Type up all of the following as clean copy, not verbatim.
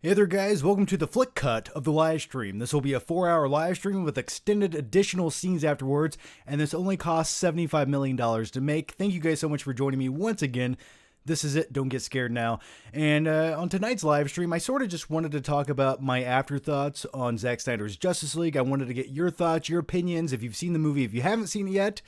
Hey there guys, welcome to the flick cut of the live stream. This will be a 4-hour live stream with extended additional scenes afterwards, and this only costs $75 million to make. Thank you guys so much for joining me once again. This is it, don't get scared now. And on tonight's live stream, I sort of just wanted to talk about my afterthoughts on Zack Snyder's Justice League. I wanted to get your thoughts, your opinions, if you've seen the movie, if you haven't seen it yet.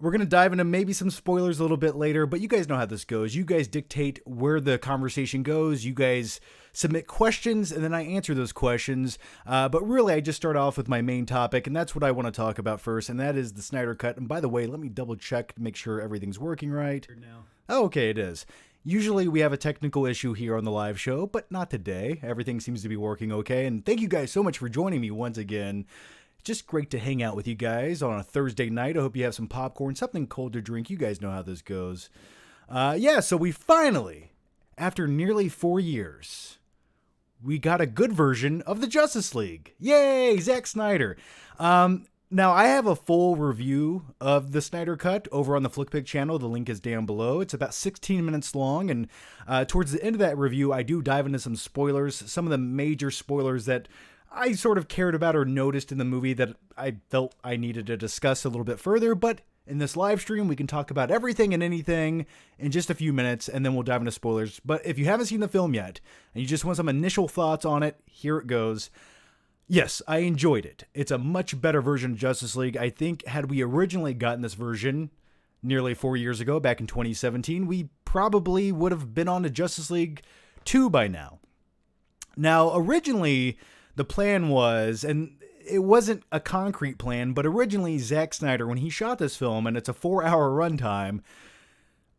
We're going to dive into maybe some spoilers a little bit later, but you guys know how this goes. You guys dictate where the conversation goes. You guys submit questions, and then I answer those questions. But really, I just start off with my main topic, and that's what I want to talk about first, and that is the Snyder Cut. And by the way, let me double check to make sure everything's working right. Oh, okay, it is. Usually we have a technical issue here on the live show, but not today. Everything seems to be working okay, and thank you guys so much for joining me once again. Just great to hang out with you guys on a Thursday night. I hope you have some popcorn, something cold to drink. You guys know how this goes. So we finally, after nearly 4 years, we got a good version of the Justice League. Yay, Zack Snyder. Now, I have a full review of the Snyder Cut over on the FlickPick channel. The link is down below. It's about 16 minutes long, and towards the end of that review, I do dive into some spoilers, some of the major spoilers that I sort of cared about or noticed in the movie that I felt I needed to discuss a little bit further. But in this live stream, we can talk about everything and anything in just a few minutes, and then we'll dive into spoilers. But if you haven't seen the film yet, and you just want some initial thoughts on it, here it goes. Yes, I enjoyed it. It's a much better version of Justice League. I think had we originally gotten this version nearly 4 years ago, back in 2017, we probably would have been on to Justice League 2 by now. Now, originally, the plan was, and it wasn't a concrete plan, but originally Zack Snyder, when he shot this film, and it's a 4-hour runtime,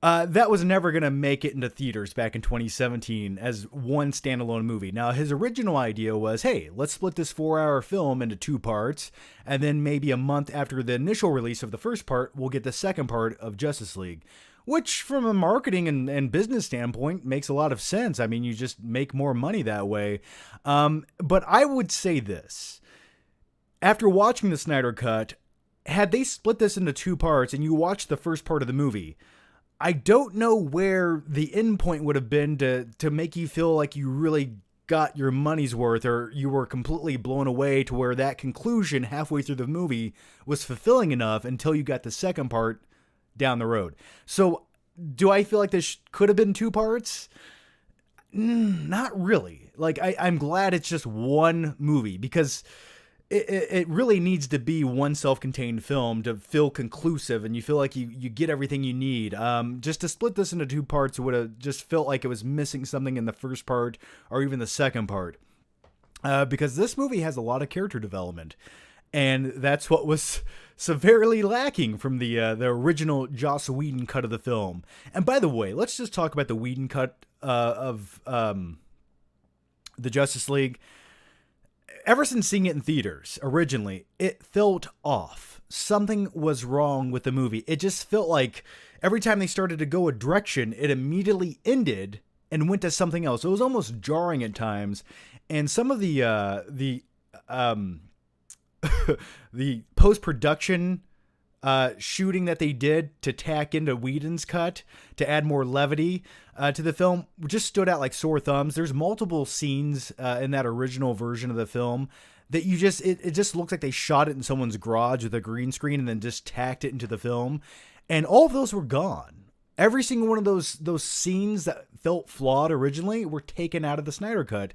that was never going to make it into theaters back in 2017 as one standalone movie. Now, his original idea was, hey, let's split this 4-hour film into 2 parts, and then maybe a month after the initial release of the first part, we'll get the second part of Justice League. Which, from a marketing and business standpoint, makes a lot of sense. I mean, you just make more money that way. But I would say this. After watching the Snyder Cut, had they split this into 2 parts and you watched the first part of the movie, I don't know where the end point would have been to make you feel like you really got your money's worth, or you were completely blown away to where that conclusion halfway through the movie was fulfilling enough until you got the second part down the road. So do I feel like this could have been 2 parts? Not really. Like, I'm glad it's just one movie, because it really needs to be one self-contained film to feel conclusive and you feel like you get everything you need. Just to split this into 2 parts would have just felt like it was missing something in the first part or even the second part. Because this movie has a lot of character development. And that's what was severely lacking from the original Joss Whedon cut of the film. And by the way, let's just talk about the Whedon cut of the Justice League. Ever since seeing it in theaters originally, it felt off. Something was wrong with the movie. It just felt like every time they started to go a direction, it immediately ended and went to something else. It was almost jarring at times. And some of the the post-production shooting that they did to tack into Whedon's cut to add more levity to the film just stood out like sore thumbs. There's multiple scenes in that original version of the film that it just looks like they shot it in someone's garage with a green screen and then just tacked it into the film. And all of those were gone. Every single one of those scenes that felt flawed originally were taken out of the Snyder Cut.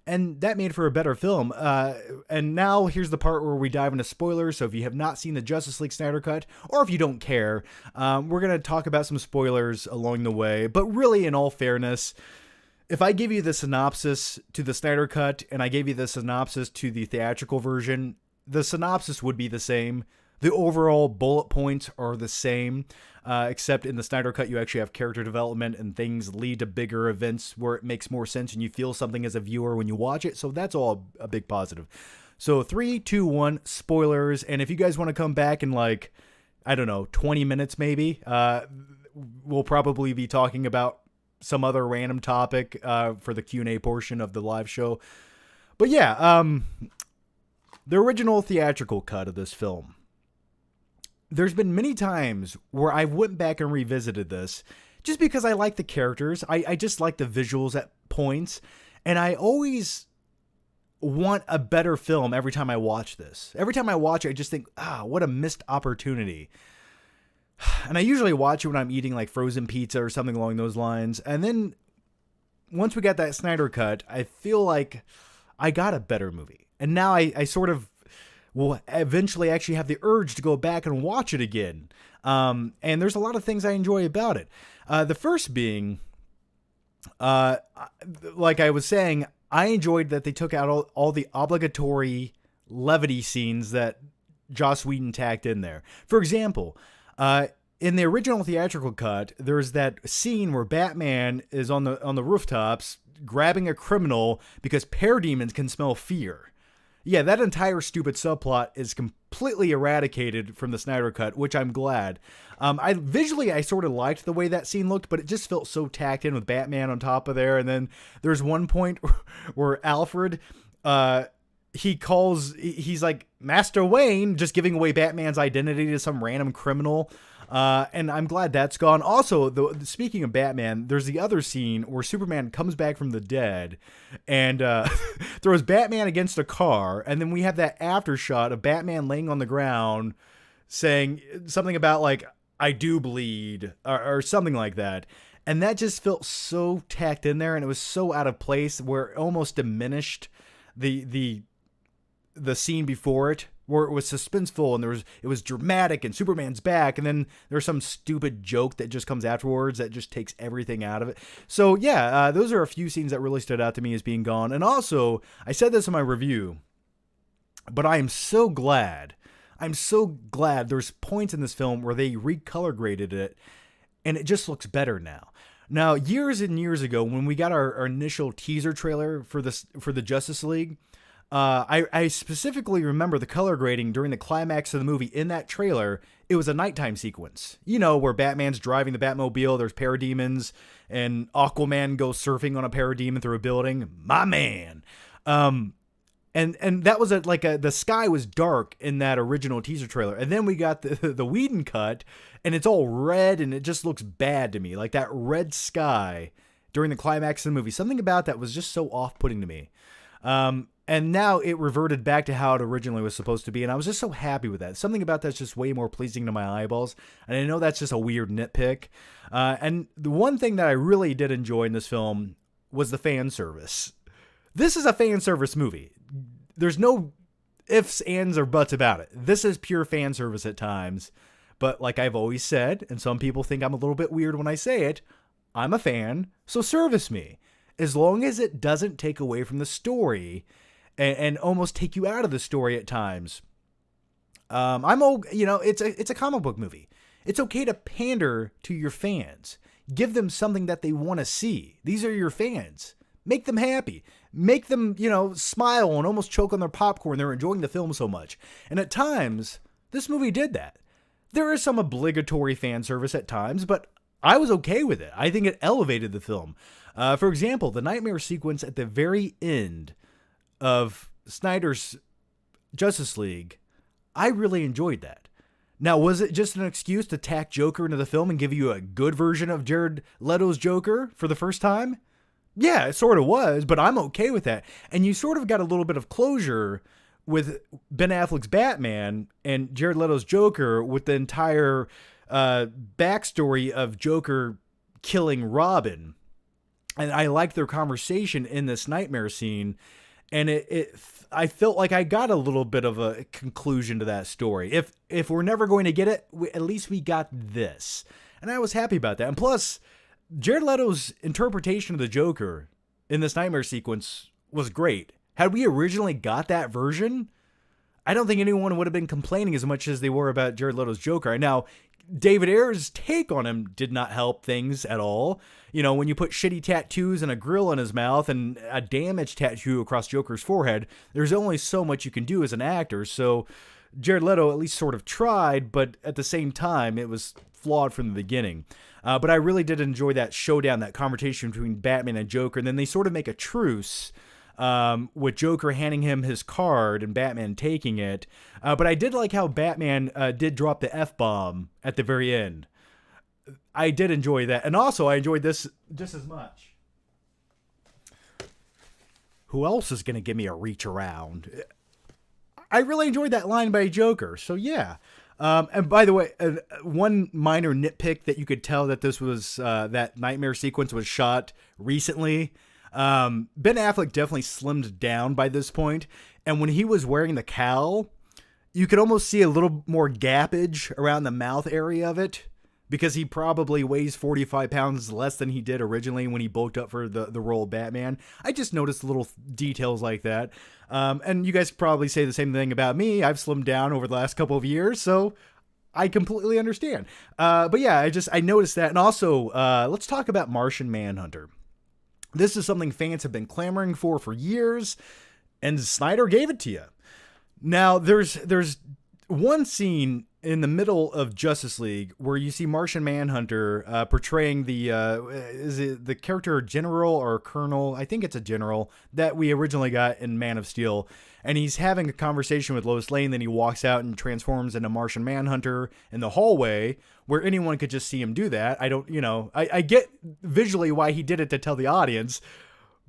And that made for a better film. And now here's the part where we dive into spoilers. So if you have not seen the Justice League Snyder Cut, or if you don't care, we're going to talk about some spoilers along the way. But really, in all fairness, if I give you the synopsis to the Snyder Cut and I gave you the synopsis to the theatrical version, the synopsis would be the same. The overall bullet points are the same, except in the Snyder Cut, you actually have character development and things lead to bigger events where it makes more sense and you feel something as a viewer when you watch it. So that's all a big positive. So 3, 2, 1, spoilers. And if you guys want to come back in 20 minutes maybe, we'll probably be talking about some other random topic for the Q&A portion of the live show. But yeah, the original theatrical cut of this film. There's been many times where I went back and revisited this just because I like the characters. I just like the visuals at points. And I always want a better film every time I watch this. Every time I watch it, I just think, what a missed opportunity. And I usually watch it when I'm eating like frozen pizza or something along those lines. And then once we got that Snyder cut, I feel like I got a better movie. And now I sort of will eventually actually have the urge to go back and watch it again. And there's a lot of things I enjoy about it. The first being, like I was saying, I enjoyed that they took out all the obligatory levity scenes that Joss Whedon tacked in there. For example, in the original theatrical cut, there's that scene where Batman is on the rooftops grabbing a criminal because parademons can smell fear. Yeah, that entire stupid subplot is completely eradicated from the Snyder cut, which I'm glad. I sort of liked the way that scene looked, but it just felt so tacked in with Batman on top of there. And then there's one point where Alfred, he's like Master Wayne, just giving away Batman's identity to some random criminal. And I'm glad that's gone. Also, speaking of Batman, there's the other scene where Superman comes back from the dead and throws Batman against a car. And then we have that after shot of Batman laying on the ground saying something about like, I do bleed or something like that. And that just felt so tacked in there. And it was so out of place where it almost diminished the scene before it, where it was suspenseful and it was dramatic and Superman's back, and then there's some stupid joke that just comes afterwards that just takes everything out of it. So yeah, those are a few scenes that really stood out to me as being gone. And also, I said this in my review, but I'm so glad there's points in this film where they recolor graded it and it just looks better now. Now, years and years ago, when we got our initial teaser trailer for the Justice League, I specifically remember the color grading during the climax of the movie. In that trailer, it was a nighttime sequence, where Batman's driving the Batmobile, there's parademons, and Aquaman goes surfing on a parademon through a building. My man. And that was the sky was dark in that original teaser trailer. And then we got the Whedon cut, and it's all red, and it just looks bad to me. Like that red sky during the climax of the movie. Something about that was just so off-putting to me. And now it reverted back to how it originally was supposed to be. And I was just so happy with that. Something about that's just way more pleasing to my eyeballs. And I know that's just a weird nitpick. And the one thing that I really did enjoy in this film was the fan service. This is a fan service movie. There's no ifs, ands, or buts about it. This is pure fan service at times. But like I've always said, and some people think I'm a little bit weird when I say it, I'm a fan, so service me. As long as it doesn't take away from the story and almost take you out of the story at times. It's a comic book movie. It's okay to pander to your fans. Give them something that they want to see. These are your fans. Make them happy. Make them, smile and almost choke on their popcorn. They're enjoying the film so much. And at times, this movie did that. There is some obligatory fan service at times, but I was okay with it. I think it elevated the film. For example, the nightmare sequence at the very end of Snyder's Justice League, I really enjoyed that. Now, was it just an excuse to tack Joker into the film and give you a good version of Jared Leto's Joker for the first time? Yeah, it sort of was, but I'm okay with that. And you sort of got a little bit of closure with Ben Affleck's Batman and Jared Leto's Joker with the entire backstory of Joker killing Robin. And I liked their conversation in this nightmare scene. And I felt like I got a little bit of a conclusion to that story. If we're never going to get it, at least we got this. And I was happy about that. And plus, Jared Leto's interpretation of the Joker in this nightmare sequence was great. Had we originally got that version, I don't think anyone would have been complaining as much as they were about Jared Leto's Joker. Now, David Ayer's take on him did not help things at all. When you put shitty tattoos and a grill in his mouth and a damaged tattoo across Joker's forehead, there's only so much you can do as an actor. So Jared Leto at least sort of tried, but at the same time, it was flawed from the beginning. But I really did enjoy that showdown, that conversation between Batman and Joker. And then they sort of make a truce with Joker handing him his card and Batman taking it. But I did like how Batman did drop the F-bomb at the very end. I did enjoy that. And also, I enjoyed this just as much. who else is going to give me a reach around? I really enjoyed that line by Joker. So yeah. And by the way, one minor nitpick that you could tell that this was, that nightmare sequence was shot recently. Ben Affleck definitely slimmed down by this point. And when he was wearing the cowl, you could almost see a little more gappage around the mouth area of it, because he probably weighs 45 pounds less than he did originally when he bulked up for the role of Batman. I just noticed little details like that. And you guys probably say the same thing about me. I've slimmed down over the last couple of years, so I completely understand. But yeah, I noticed that. And also, let's talk about Martian Manhunter. This is something fans have been clamoring for years, and Snyder gave it to you. Now, there's one scene in the middle of Justice League where you see Martian Manhunter portraying is it the character General or Colonel? I think it's a General that we originally got in Man of Steel. And he's having a conversation with Lois Lane. Then he walks out and transforms into Martian Manhunter in the hallway, where anyone could just see him do that. I get visually why he did it to tell the audience.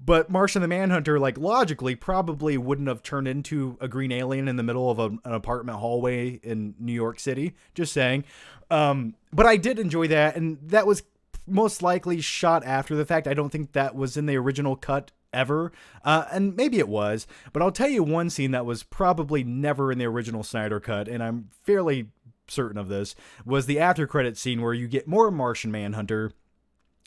But Martian the Manhunter, like, logically, probably wouldn't have turned into a green alien in the middle of an apartment hallway in New York City. Just saying. But I did enjoy that, and that was most likely shot after the fact. I don't think that was in the original cut ever. And maybe it was. But I'll tell you one scene that was probably never in the original Snyder cut, and I'm fairly certain of this, was the after credit scene where you get more Martian Manhunter,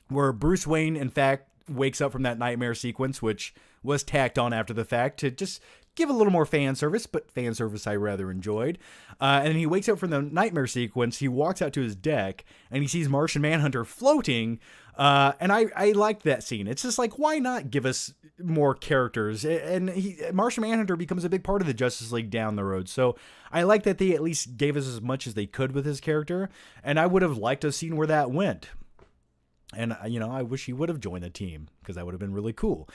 where Bruce Wayne, in fact, wakes up from that nightmare sequence, which was tacked on after the fact to just give a little more fan service, but fan service I rather enjoyed. And he wakes up from the nightmare sequence, he walks out to his deck, and he sees Martian Manhunter floating, and I liked that scene. It's just like, why not give us more characters? And Martian Manhunter becomes a big part of the Justice League down the road, so I like that they at least gave us as much as they could with his character, and I would have liked to have seen where that went. And, I wish he would have joined the team, because that would have been really cool.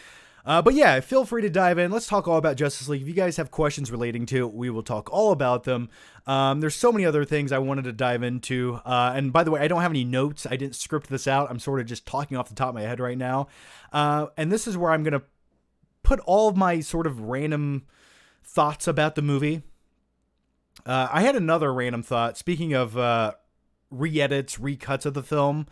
But yeah, feel free to dive in. Let's talk all about Justice League. If you guys have questions relating to it, we will talk all about them. There's so many other things I wanted to dive into. And by the way, I don't have any notes. I didn't script this out. I'm sort of just talking off the top of my head right now. And this is where I'm going to put all of my sort of random thoughts about the movie. I had another random thought. Speaking of re-edits, recuts of the film,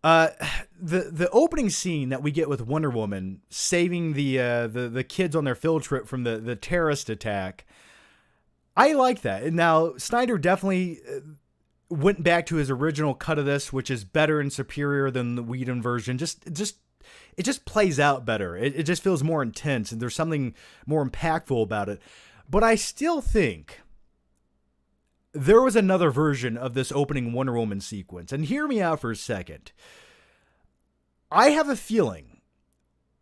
the opening scene that we get with Wonder Woman saving the kids on their field trip from the terrorist attack, I like that. And now Snyder definitely went back to his original cut of this, which is better and superior than the Whedon version. It just plays out better. It just feels more intense, and there's something more impactful about it. But I still think there was another version of this opening Wonder Woman sequence. And hear me out for a second. I have a feeling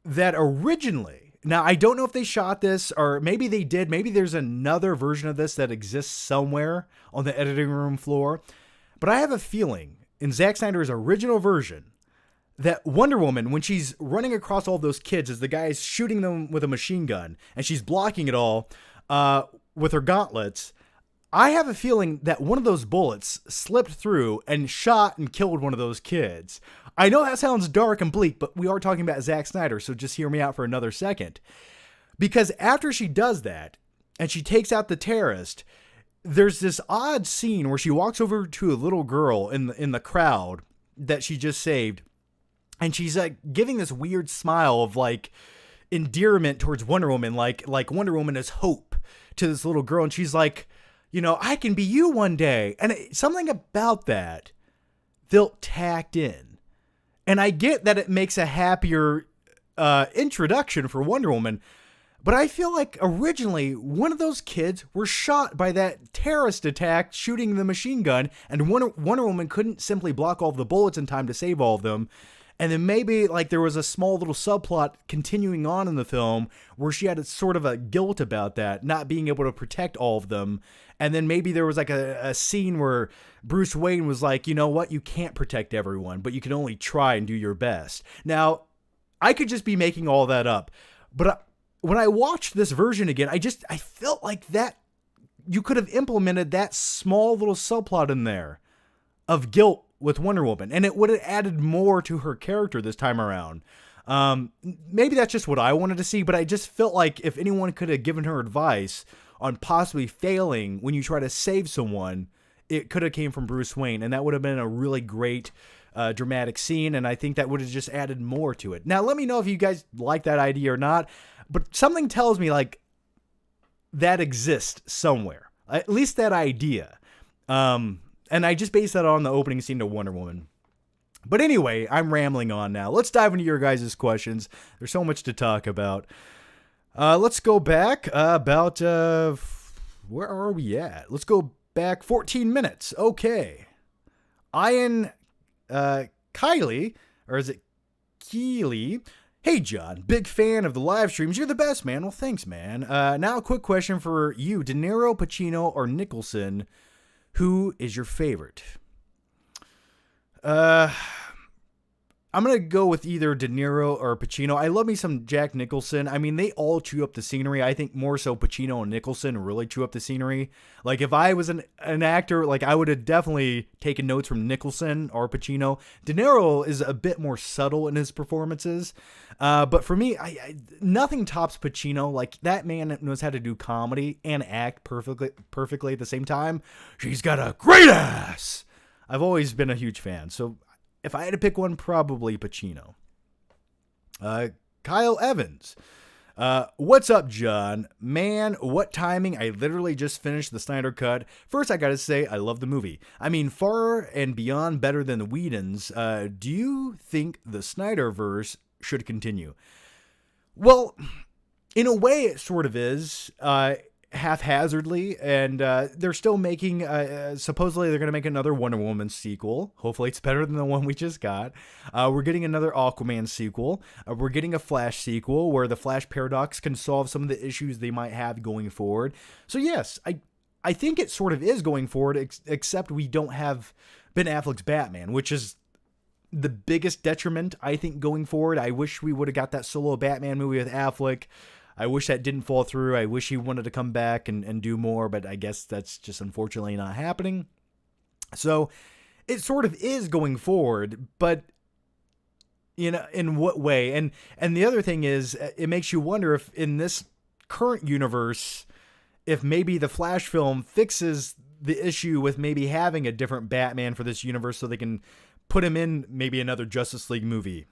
that originally, now I don't know if they shot this, or maybe they did. Maybe there's another version of this that exists somewhere on the editing room floor. But I have a feeling in Zack Snyder's original version that Wonder Woman, when she's running across all those kids as the guy's shooting them with a machine gun, and she's blocking it all with her gauntlets, I have a feeling that one of those bullets slipped through and shot and killed one of those kids. I know that sounds dark and bleak, but we are talking about Zack Snyder, so just hear me out for another second. Because after she does that, and she takes out the terrorist, there's this odd scene where she walks over to a little girl in the crowd that she just saved, and she's like giving this weird smile of like endearment towards Wonder Woman, like Wonder Woman is hope to this little girl, and she's like, I can be you one day. And something about that felt tacked in. And I get that it makes a happier introduction for Wonder Woman. But I feel like originally one of those kids were shot by that terrorist attack shooting the machine gun. And Wonder Woman couldn't simply block all of the bullets in time to save all of them. And then maybe like there was a small little subplot continuing on in the film where she had a sort of a guilt about that, not being able to protect all of them. And then maybe there was like a scene where Bruce Wayne was like, you know what, you can't protect everyone, but you can only try and do your best. Now, I could just be making all that up. But when I watched this version again, I felt like that you could have implemented that small little subplot in there of guilt with Wonder Woman, and it would have added more to her character this time around. Maybe that's just what I wanted to see, but I just felt like if anyone could have given her advice on possibly failing when you try to save someone, it could have came from Bruce Wayne, and that would have been a really great dramatic scene, and I think that would have just added more to it. Now, let me know if you guys like that idea or not, but something tells me like that exists somewhere, at least that idea. And I just based that on the opening scene to Wonder Woman. But anyway, I'm rambling on now. Let's dive into your guys' questions. There's so much to talk about. Let's go back about, where are we at? Let's go back 14 minutes. Okay. Ian Kylie, or is it Keely? Hey, John, big fan of the live streams. You're the best, man. Well, thanks, man. Now a quick question for you. De Niro, Pacino, or Nicholson? Who is your favorite? I'm going to go with either De Niro or Pacino. I love me some Jack Nicholson. I mean, they all chew up the scenery. I think more so Pacino and Nicholson really chew up the scenery. Like, if I was an actor, like, I would have definitely taken notes from Nicholson or Pacino. De Niro is a bit more subtle in his performances. But for me, nothing tops Pacino. Like, that man knows how to do comedy and act perfectly at the same time. She's got a great ass. I've always been a huge fan. So if I had to pick one, probably Pacino. Kyle Evans. What's up, John? Man, what timing. I literally just finished the Snyder Cut. First, I gotta say, I love the movie. I mean, far and beyond better than the Whedon's. Do you think the Snyderverse should continue? Well, in a way, it sort of is. Haphazardly, and they're still making supposedly they're going to make another Wonder Woman sequel. Hopefully it's better than the one we just got. We're getting another Aquaman sequel. We're getting a Flash sequel where the Flash paradox can solve some of the issues they might have going forward. So yes, I think it sort of is going forward, except we don't have Ben Affleck's Batman, which is the biggest detriment, I think, going forward. I wish we would have got that solo Batman movie with Affleck. I wish that didn't fall through. I wish he wanted to come back and do more, but I guess that's just unfortunately not happening. So it sort of is going forward, but you know, in what way? And the other thing is, it makes you wonder if in this current universe, if maybe the Flash film fixes the issue with maybe having a different Batman for this universe so they can put him in maybe another Justice League movie.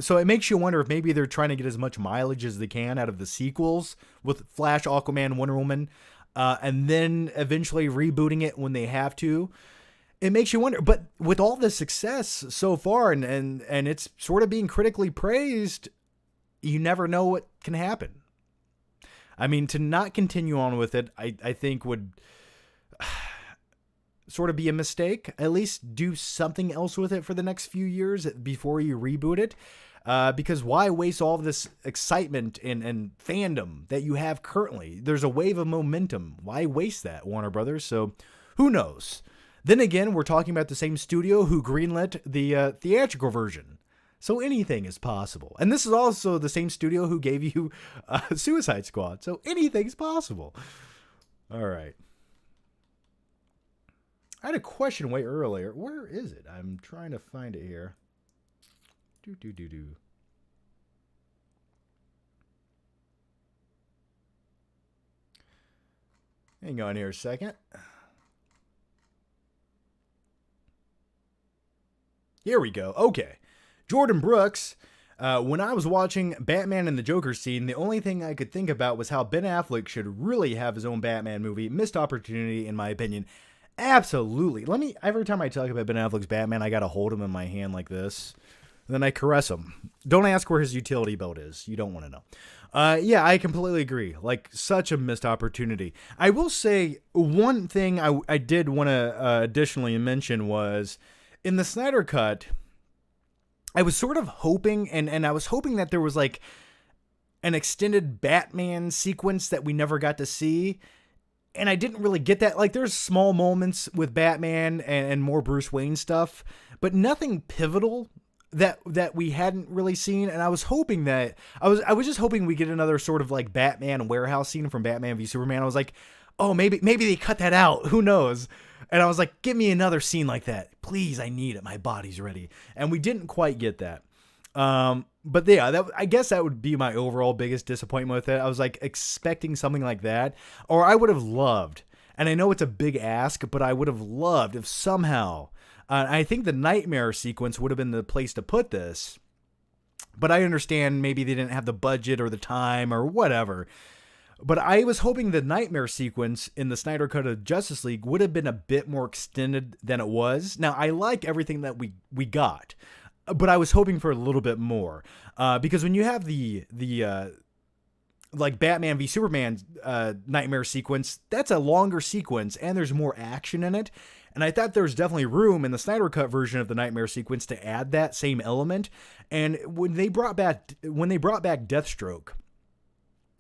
So it makes you wonder if maybe they're trying to get as much mileage as they can out of the sequels with Flash, Aquaman, Wonder Woman, and then eventually rebooting it when they have to. It makes you wonder, but with all the success so far and it's sort of being critically praised, you never know what can happen. I mean, to not continue on with it, I think would sort of be a mistake. At least do something else with it for the next few years before you reboot it. Because why waste all of this excitement and fandom that you have currently? There's a wave of momentum. Why waste that, Warner Brothers? So who knows? Then again, we're talking about the same studio who greenlit the theatrical version. So anything is possible. And this is also the same studio who gave you Suicide Squad. So anything's possible. All right. I had a question way earlier. Where is it? I'm trying to find it here. Hang on here a second. Here we go. Okay. Jordan Brooks. When I was watching Batman and the Joker scene, the only thing I could think about was how Ben Affleck should really have his own Batman movie. Missed opportunity, in my opinion. Absolutely. Every time I talk about Ben Affleck's Batman, I gotta hold him in my hand like this. And then I caress him. Don't ask where his utility belt is. You don't want to know. Yeah, I completely agree. Like, such a missed opportunity. I will say one thing I did want to additionally mention was in the Snyder Cut, I was sort of hoping, and I was hoping that there was like an extended Batman sequence that we never got to see. And I didn't really get that. Like, there's small moments with Batman and more Bruce Wayne stuff, but nothing pivotal that we hadn't really seen. And I was hoping that I was just hoping we get another sort of like Batman warehouse scene from Batman v Superman. I was like, oh, maybe they cut that out. Who knows? And I was like, give me another scene like that, please. I need it. My body's ready. And we didn't quite get that. But yeah, I guess that would be my overall biggest disappointment with it. I was like expecting something like that, or I would have loved, and I know it's a big ask, but I would have loved if somehow, I think the nightmare sequence would have been the place to put this, but I understand maybe they didn't have the budget or the time or whatever. But I was hoping the nightmare sequence in the Snyder Cut of Justice League would have been a bit more extended than it was. Now, I like everything that we got, but I was hoping for a little bit more. Because when you have the like Batman v Superman nightmare sequence, that's a longer sequence and there's more action in it. And I thought there was definitely room in the Snyder Cut version of the nightmare sequence to add that same element. And when they brought back Deathstroke,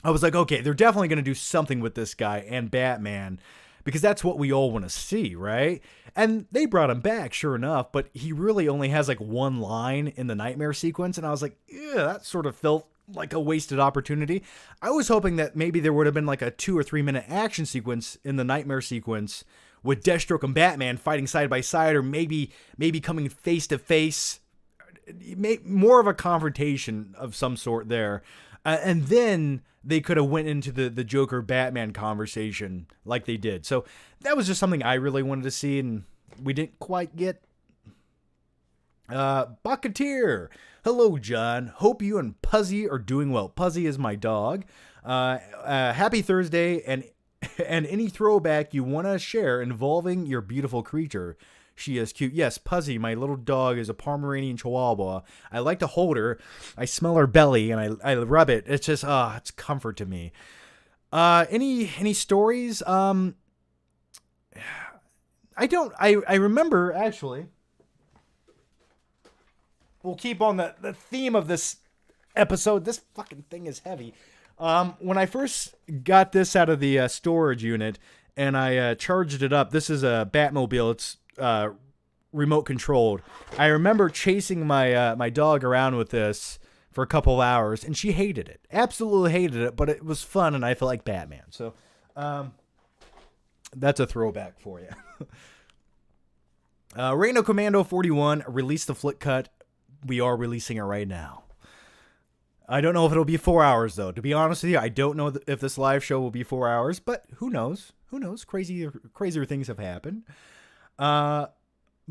I was like, okay, they're definitely going to do something with this guy and Batman because that's what we all want to see, right? And they brought him back, sure enough, but he really only has like one line in the nightmare sequence. And I was like, yeah, that sort of felt like a wasted opportunity. I was hoping that maybe there would have been like a 2 or 3 minute action sequence in the nightmare sequence with Deathstroke and Batman fighting side by side, or maybe coming face to face, more of a confrontation of some sort there. And then they could have went into the Joker Batman conversation like they did. So that was just something I really wanted to see, and we didn't quite get. Bucketeer. Hello, John. Hope you and Puzzy are doing well. Puzzy is my dog. Happy Thursday, and any throwback you want to share involving your beautiful creature. She is cute. Yes, Puzzy, my little dog, is a Pomeranian Chihuahua. I like to hold her. I smell her belly and I rub it. It's just, it's comfort to me. Any stories? I remember, actually. We'll keep on the theme of this episode. This fucking thing is heavy. When I first got this out of the storage unit and I charged it up, this is a Batmobile. It's remote controlled. I remember chasing my dog around with this for a couple of hours, and she hated it. Absolutely hated it, but it was fun, and I felt like Batman. So, that's a throwback for you. Reno Commando 41 released the flick cut. We are releasing it right now. I don't know if it'll be 4 hours, though. To be honest with you, I don't know if this live show will be 4 hours, but who knows? Who knows? Crazier things have happened.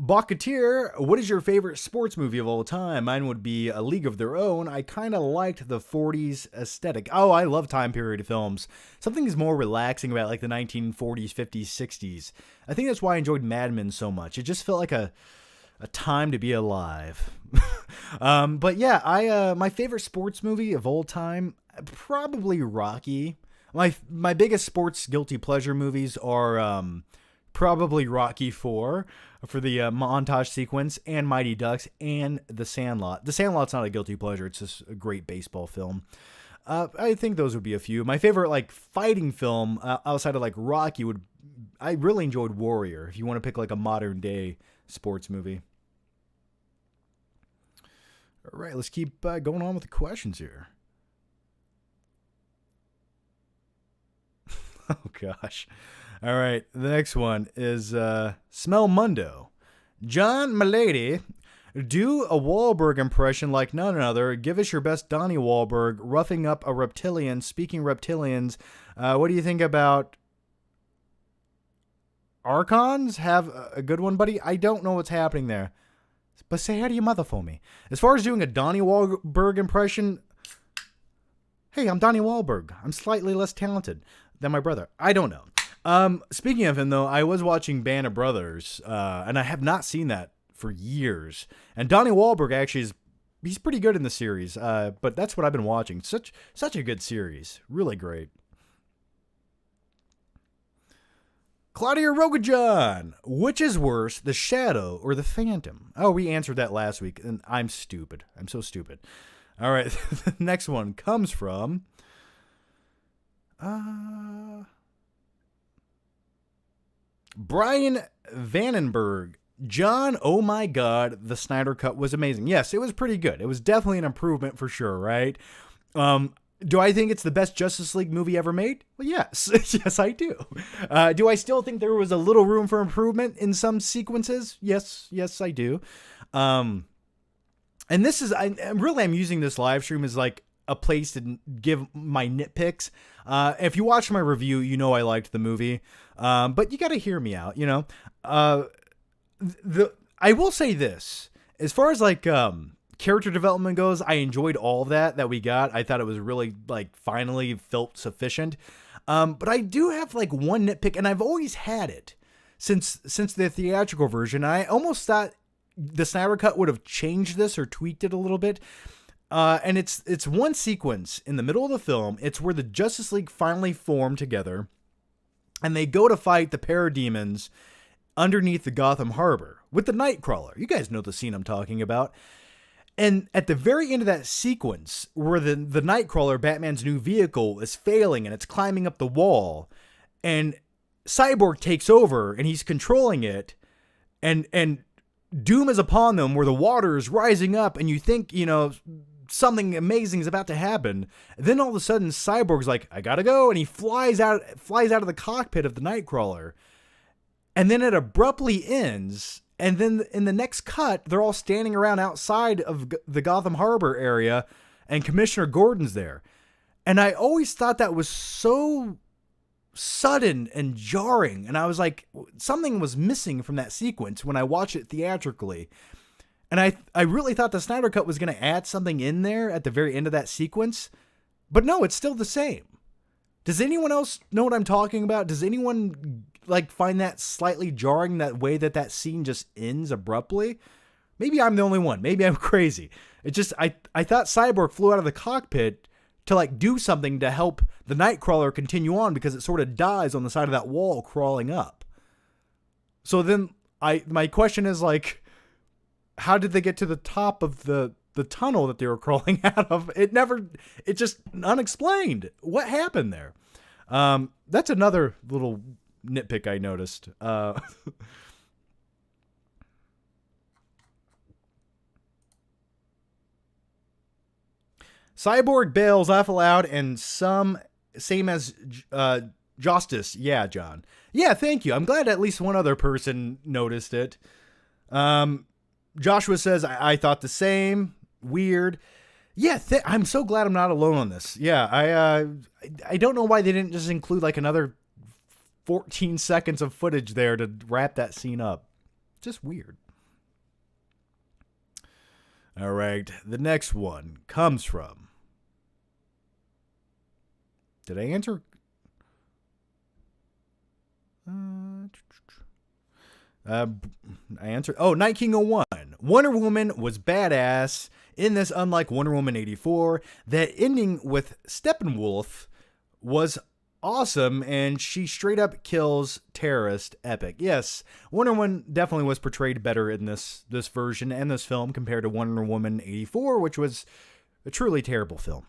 Bucketeer, what is your favorite sports movie of all time? Mine would be A League of Their Own. I kind of liked the 40s aesthetic. Oh, I love time period films. Something is more relaxing about like the 1940s, 50s, 60s. I think that's why I enjoyed Mad Men so much. It just felt like a time to be alive. But yeah, my favorite sports movie of all time, probably Rocky. My biggest sports guilty pleasure movies are probably Rocky 4 for the montage sequence, and Mighty Ducks, and The Sandlot. The Sandlot's not a guilty pleasure. It's just a great baseball film. I think those would be a few. My favorite like fighting film outside of like Rocky I really enjoyed Warrior, if you want to pick like a modern day sports movie. All right, let's keep going on with the questions here. Oh, gosh. All right, the next one is Smell Mundo. John Milady, do a Wahlberg impression like none other. Give us your best Donnie Wahlberg, roughing up a reptilian. Speaking reptilians, what do you think about Archons? Have a good one, buddy? I don't know what's happening there. But say hi to your mother for me. As far as doing a Donnie Wahlberg impression, hey, I'm Donnie Wahlberg. I'm slightly less talented than my brother. I don't know. Speaking of him, though, I was watching Band of Brothers, and I have not seen that for years. And Donnie Wahlberg actually he's pretty good in the series, but that's what I've been watching. Such a good series. Really great. Claudia Rogajan, which is worse, The Shadow or The Phantom? Oh, we answered that last week, and I'm stupid. I'm so stupid. All right, the next one comes from Brian Vandenberg. John, oh my God, the Snyder Cut was amazing. Yes, it was pretty good. It was definitely an improvement for sure, right? Do I think it's the best Justice League movie ever made? Well, yes. Yes, I do. Do I still think there was a little room for improvement in some sequences? Yes, I do. and this is, I'm using this live stream as like a place to give my nitpicks. If you watched my review, you know I liked the movie, but you got to hear me out. You know, I will say this, as far as like character development goes, I enjoyed all of that we got. I thought it was really like finally felt sufficient. But I do have like one nitpick, and I've always had it since the theatrical version. I almost thought the Snyder Cut would have changed this or tweaked it a little bit. And it's one sequence in the middle of the film. It's where the Justice League finally form together, and they go to fight the parademons underneath the Gotham Harbor with the Nightcrawler. You guys know the scene I'm talking about. And at the very end of that sequence, where the Nightcrawler, Batman's new vehicle, is failing and it's climbing up the wall, and Cyborg takes over and he's controlling it, and doom is upon them, where the water is rising up, and you think, you know, something amazing is about to happen. Then all of a sudden, Cyborg's like, I gotta go, and he flies out of the cockpit of the Nightcrawler, and then it abruptly ends. And then in the next cut, they're all standing around outside of the Gotham Harbor area, and Commissioner Gordon's there. And I always thought that was so sudden and jarring. And I was like, something was missing from that sequence when I watched it theatrically. And I really thought the Snyder Cut was going to add something in there at the very end of that sequence. But no, it's still the same. Does anyone else know what I'm talking about? Does anyone like find that slightly jarring, that way that scene just ends abruptly? Maybe I'm the only one. Maybe I'm crazy. It just, I thought Cyborg flew out of the cockpit to like do something to help the Nightcrawler continue on, because it sort of dies on the side of that wall crawling up. So then my question is like, how did they get to the top of the tunnel that they were crawling out of? It just unexplained. What happened there? That's another little nitpick I noticed. Cyborg bails laugh aloud, and same as Justice. Yeah, John. Yeah, thank you. I'm glad at least one other person noticed it. Joshua says, I thought the same. Weird. Yeah, I'm so glad I'm not alone on this. Yeah, I don't know why they didn't just include like another 14 seconds of footage there to wrap that scene up. Just weird. All right, the next one comes from... Did I answer? I answered. Oh, Night King 01. Wonder Woman was badass in this, unlike Wonder Woman 84. That ending with Steppenwolf was awesome, and she straight up kills terrorist. Epic. Yes, Wonder Woman definitely was portrayed better in this version and this film compared to Wonder Woman 84, which was a truly terrible film.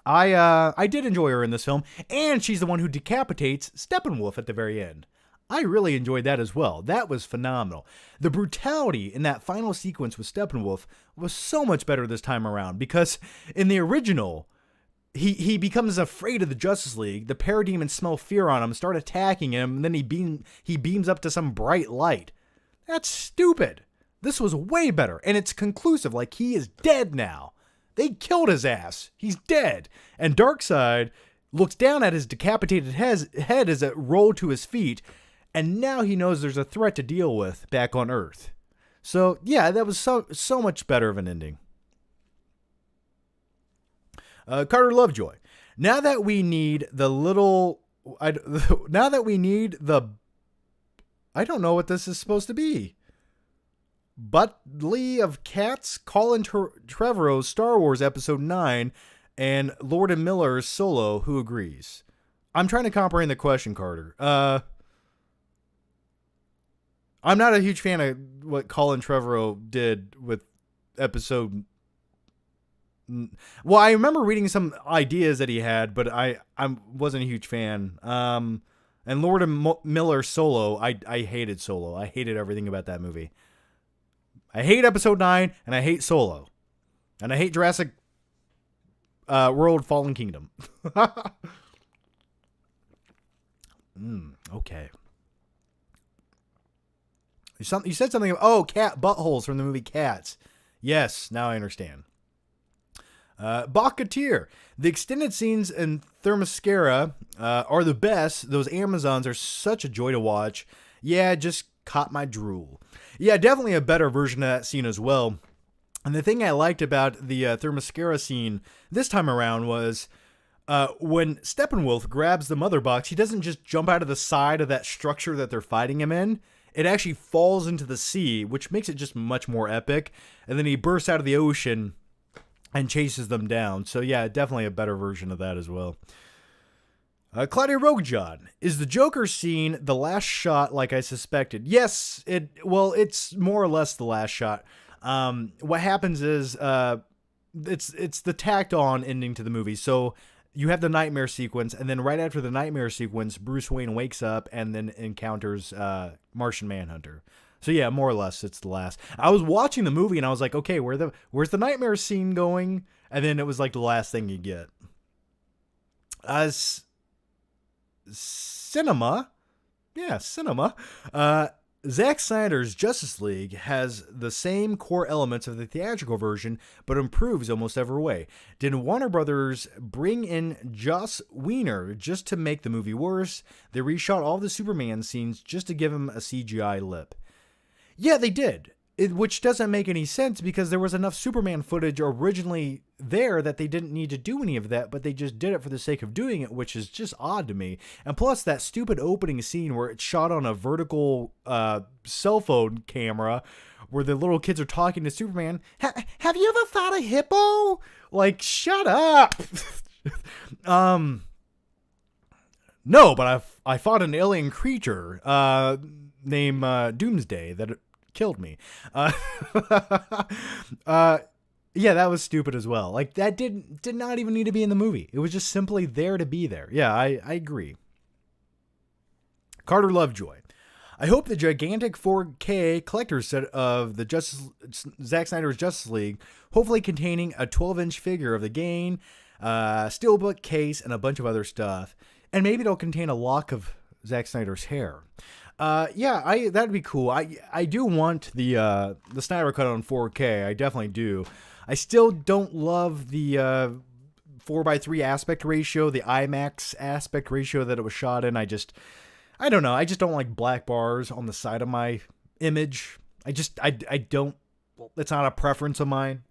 I did enjoy her in this film, and she's the one who decapitates Steppenwolf at the very end. I really enjoyed that as well. That was phenomenal. The brutality in that final sequence with Steppenwolf was so much better this time around, because in the original, he becomes afraid of the Justice League. The parademons smell fear on him, start attacking him, and then he beams up to some bright light. That's stupid. This was way better, and it's conclusive. Like, he is dead now. They killed his ass. He's dead. And Darkseid looks down at his decapitated head as it rolled to his feet, and now he knows there's a threat to deal with back on Earth. So, yeah, that was so much better of an ending. Carter Lovejoy. Now that we need the I don't know what this is supposed to be. Butley of Cats, Colin Trevorrow's Star Wars Episode 9, and Lord and Miller's Solo, who agrees? I'm trying to comprehend the question, Carter. I'm not a huge fan of what Colin Trevorrow did with episode... Well, I remember reading some ideas that he had, but I wasn't a huge fan. And Lord and Miller Solo, I hated Solo. I hated everything about that movie. I hate Episode 9, and I hate Solo. And I hate Jurassic World Fallen Kingdom. Okay. You said something cat buttholes from the movie Cats. Yes, now I understand. Bakatir. The extended scenes in Themyscira are the best. Those Amazons are such a joy to watch. Yeah, just caught my drool. Yeah, definitely a better version of that scene as well. And the thing I liked about the Themyscira scene this time around was when Steppenwolf grabs the mother box, he doesn't just jump out of the side of that structure that they're fighting him in. It actually falls into the sea, which makes it just much more epic. And then he bursts out of the ocean and chases them down. So yeah, definitely a better version of that as well. Claudia Rogajon, is the Joker scene the last shot like I suspected? Yes, it's more or less the last shot. What happens is it's the tacked on ending to the movie. So you have the nightmare sequence, and then right after the nightmare sequence, Bruce Wayne wakes up and then encounters Martian Manhunter. So yeah, more or less, it's the last. I was watching the movie and I was like, okay, where's the nightmare scene going? And then it was like the last thing you get. Cinema. Zack Snyder's Justice League has the same core elements of the theatrical version, but improves almost every way. Did Warner Brothers bring in Joss Whedon just to make the movie worse? They reshot all the Superman scenes just to give him a CGI lip. Yeah, they did. Which doesn't make any sense because there was enough Superman footage originally there that they didn't need to do any of that, but they just did it for the sake of doing it, which is just odd to me. And plus that stupid opening scene where it's shot on a vertical cell phone camera where the little kids are talking to Superman. Have you ever fought a hippo? Like, shut up. No, but I fought an alien creature named Doomsday that killed me. Yeah, that was stupid as well. Like, that did not even need to be in the movie. It was just simply there to be there. Yeah, I agree. Carter Lovejoy. I hope the gigantic 4K collector's set of the Zack Snyder's Justice League, hopefully containing a 12-inch figure of the Game, steelbook case, and a bunch of other stuff. And maybe it'll contain a lock of Zack Snyder's hair. Yeah, that'd be cool. I do want the Snyder Cut on 4K. I definitely do. I still don't love the 4:3 aspect ratio, the IMAX aspect ratio that it was shot in. I don't know. I just don't like black bars on the side of my image. I don't. It's not a preference of mine.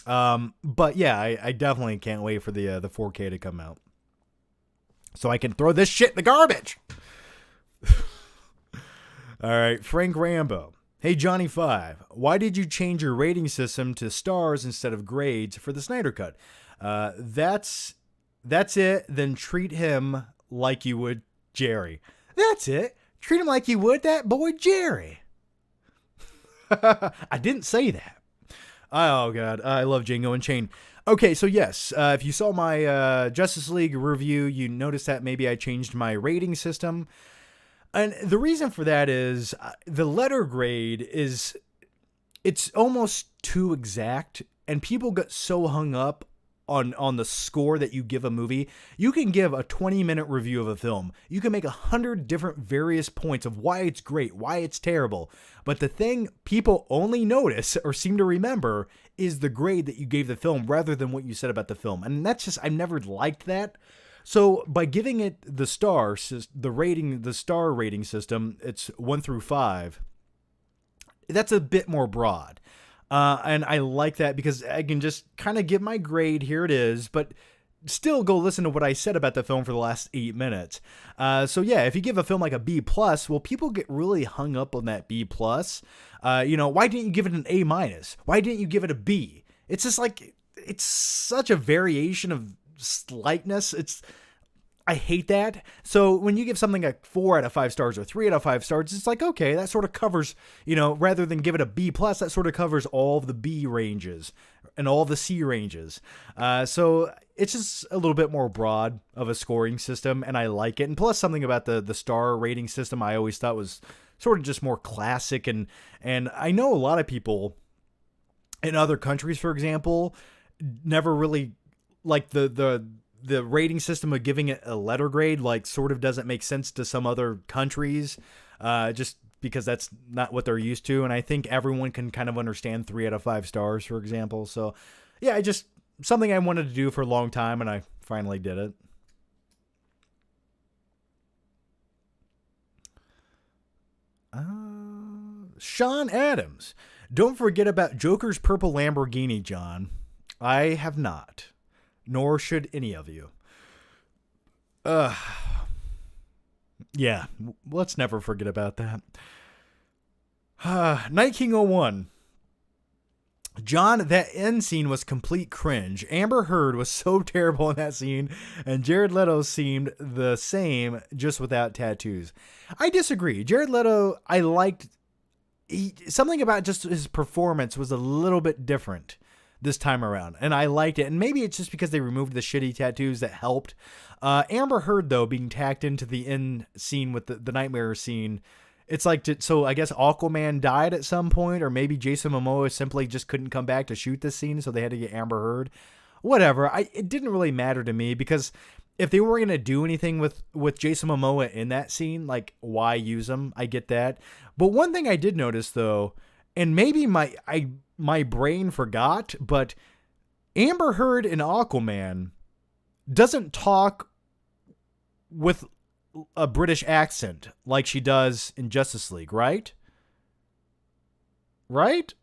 But yeah, I definitely can't wait for the 4K to come out, so I can throw this shit in the garbage. All right, Frank Rambo. Hey, Johnny 5, why did you change your rating system to stars instead of grades for the Snyder Cut? That's it. Then treat him like you would Jerry. That's it. Treat him like you would that boy Jerry. I didn't say that. Oh, God. I love Django Unchained. Okay, so yes, if you saw my Justice League review, you noticed that maybe I changed my rating system. And the reason for that is the letter grade it's almost too exact, and people get so hung up on the score that you give a movie. You can give a 20-minute review of a film. You can make 100 different various points of why it's great, why it's terrible. But the thing people only notice or seem to remember is the grade that you gave the film rather than what you said about the film. And that's just, I've never liked that. So by giving it the star rating system, it's 1 through 5. That's a bit more broad. And I like that because I can just kind of give my grade, here it is, but still go listen to what I said about the film for the last 8 minutes. So yeah, if you give a film like a B+, well, people get really hung up on that B+. Why didn't you give it an A-? Why didn't you give it a B? It's just like, it's such a variation of slightness. I hate that. So when you give something a 4 out of 5 stars or 3 out of 5 stars, it's like, okay, that sort of covers, rather than give it a B+, that sort of covers all of the B ranges and all the C ranges. So it's just a little bit more broad of a scoring system, and I like it. And plus, something about the star rating system I always thought was sort of just more classic. And I know a lot of people in other countries, for example, never really like the rating system of giving it a letter grade, like, sort of doesn't make sense to some other countries. Just because that's not what they're used to. And I think everyone can kind of understand 3 out of 5 stars, for example. So yeah, something I wanted to do for a long time, and I finally did it. Sean Adams. Don't forget about Joker's purple Lamborghini, John. I have not. Nor should any of you. Yeah, let's never forget about that. Night King 01. John, that end scene was complete cringe. Amber Heard was so terrible in that scene, and Jared Leto seemed the same, just without tattoos. I disagree. Jared Leto, I liked... something about just his performance was a little bit different this time around, and I liked it. And maybe it's just because they removed the shitty tattoos that helped. Amber Heard, though, being tacked into the end scene with the nightmare scene, it's like, so I guess Aquaman died at some point, or maybe Jason Momoa simply just couldn't come back to shoot this scene, so they had to get Amber Heard. Whatever. It didn't really matter to me, because if they were going to do anything with Jason Momoa in that scene, like, why use him? I get that. But one thing I did notice, though, and maybe my brain forgot, but Amber Heard in Aquaman doesn't talk with a British accent like she does in Justice League, right? Right?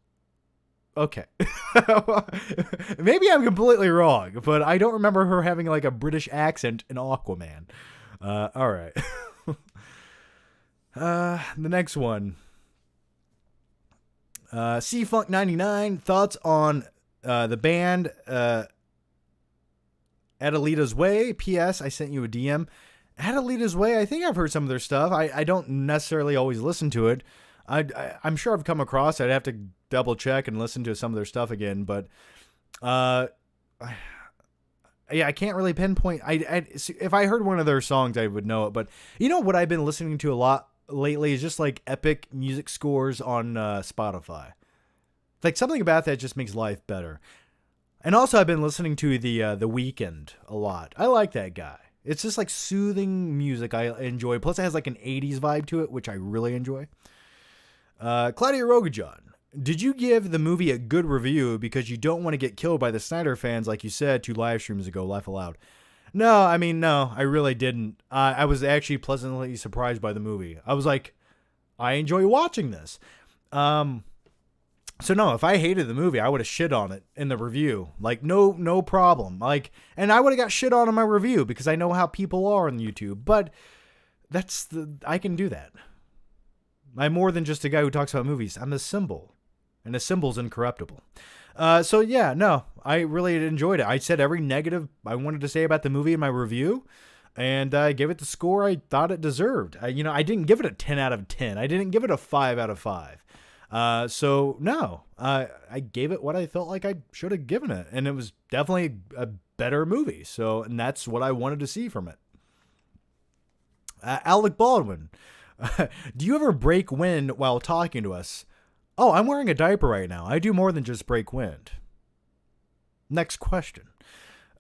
Okay. Maybe I'm completely wrong, but I don't remember her having like a British accent in Aquaman. All right. The next one. C-Funk 99, thoughts on the band Adelita's Way. P.S. I sent you a DM. Adelita's Way, I think I've heard some of their stuff. I don't necessarily always listen to it. I'm sure I've come across it. I'd have to double check and listen to some of their stuff again, but yeah, I can't really pinpoint. If I heard one of their songs, I would know it. But you know what I've been listening to a lot lately is just like epic music scores on Spotify. Like something about that just makes life better. And also I've been listening to the Weeknd a lot. I like that guy. It's just like soothing music I enjoy. Plus it has like an 80s vibe to it, which I really enjoy. Claudia Rogajon. Did you give the movie a good review because you don't want to get killed by the Snyder fans like you said 2 live streams ago, laugh aloud? No, I really didn't. I was actually pleasantly surprised by the movie. I was like, I enjoy watching this. So no, if I hated the movie, I would have shit on it in the review. Like, no problem. Like, and I would have got shit on in my review because I know how people are on YouTube. But I can do that. I'm more than just a guy who talks about movies. I'm a symbol. And a symbol's incorruptible. So yeah, no, I really enjoyed it. I said every negative I wanted to say about the movie in my review, and I gave it the score I thought it deserved. I didn't give it a 10 out of 10. I didn't give it a 5 out of 5. So no, I gave it what I felt like I should have given it, and it was definitely a better movie. So, and that's what I wanted to see from it. Alec Baldwin, do you ever break wind while talking to us? Oh, I'm wearing a diaper right now. I do more than just break wind. Next question.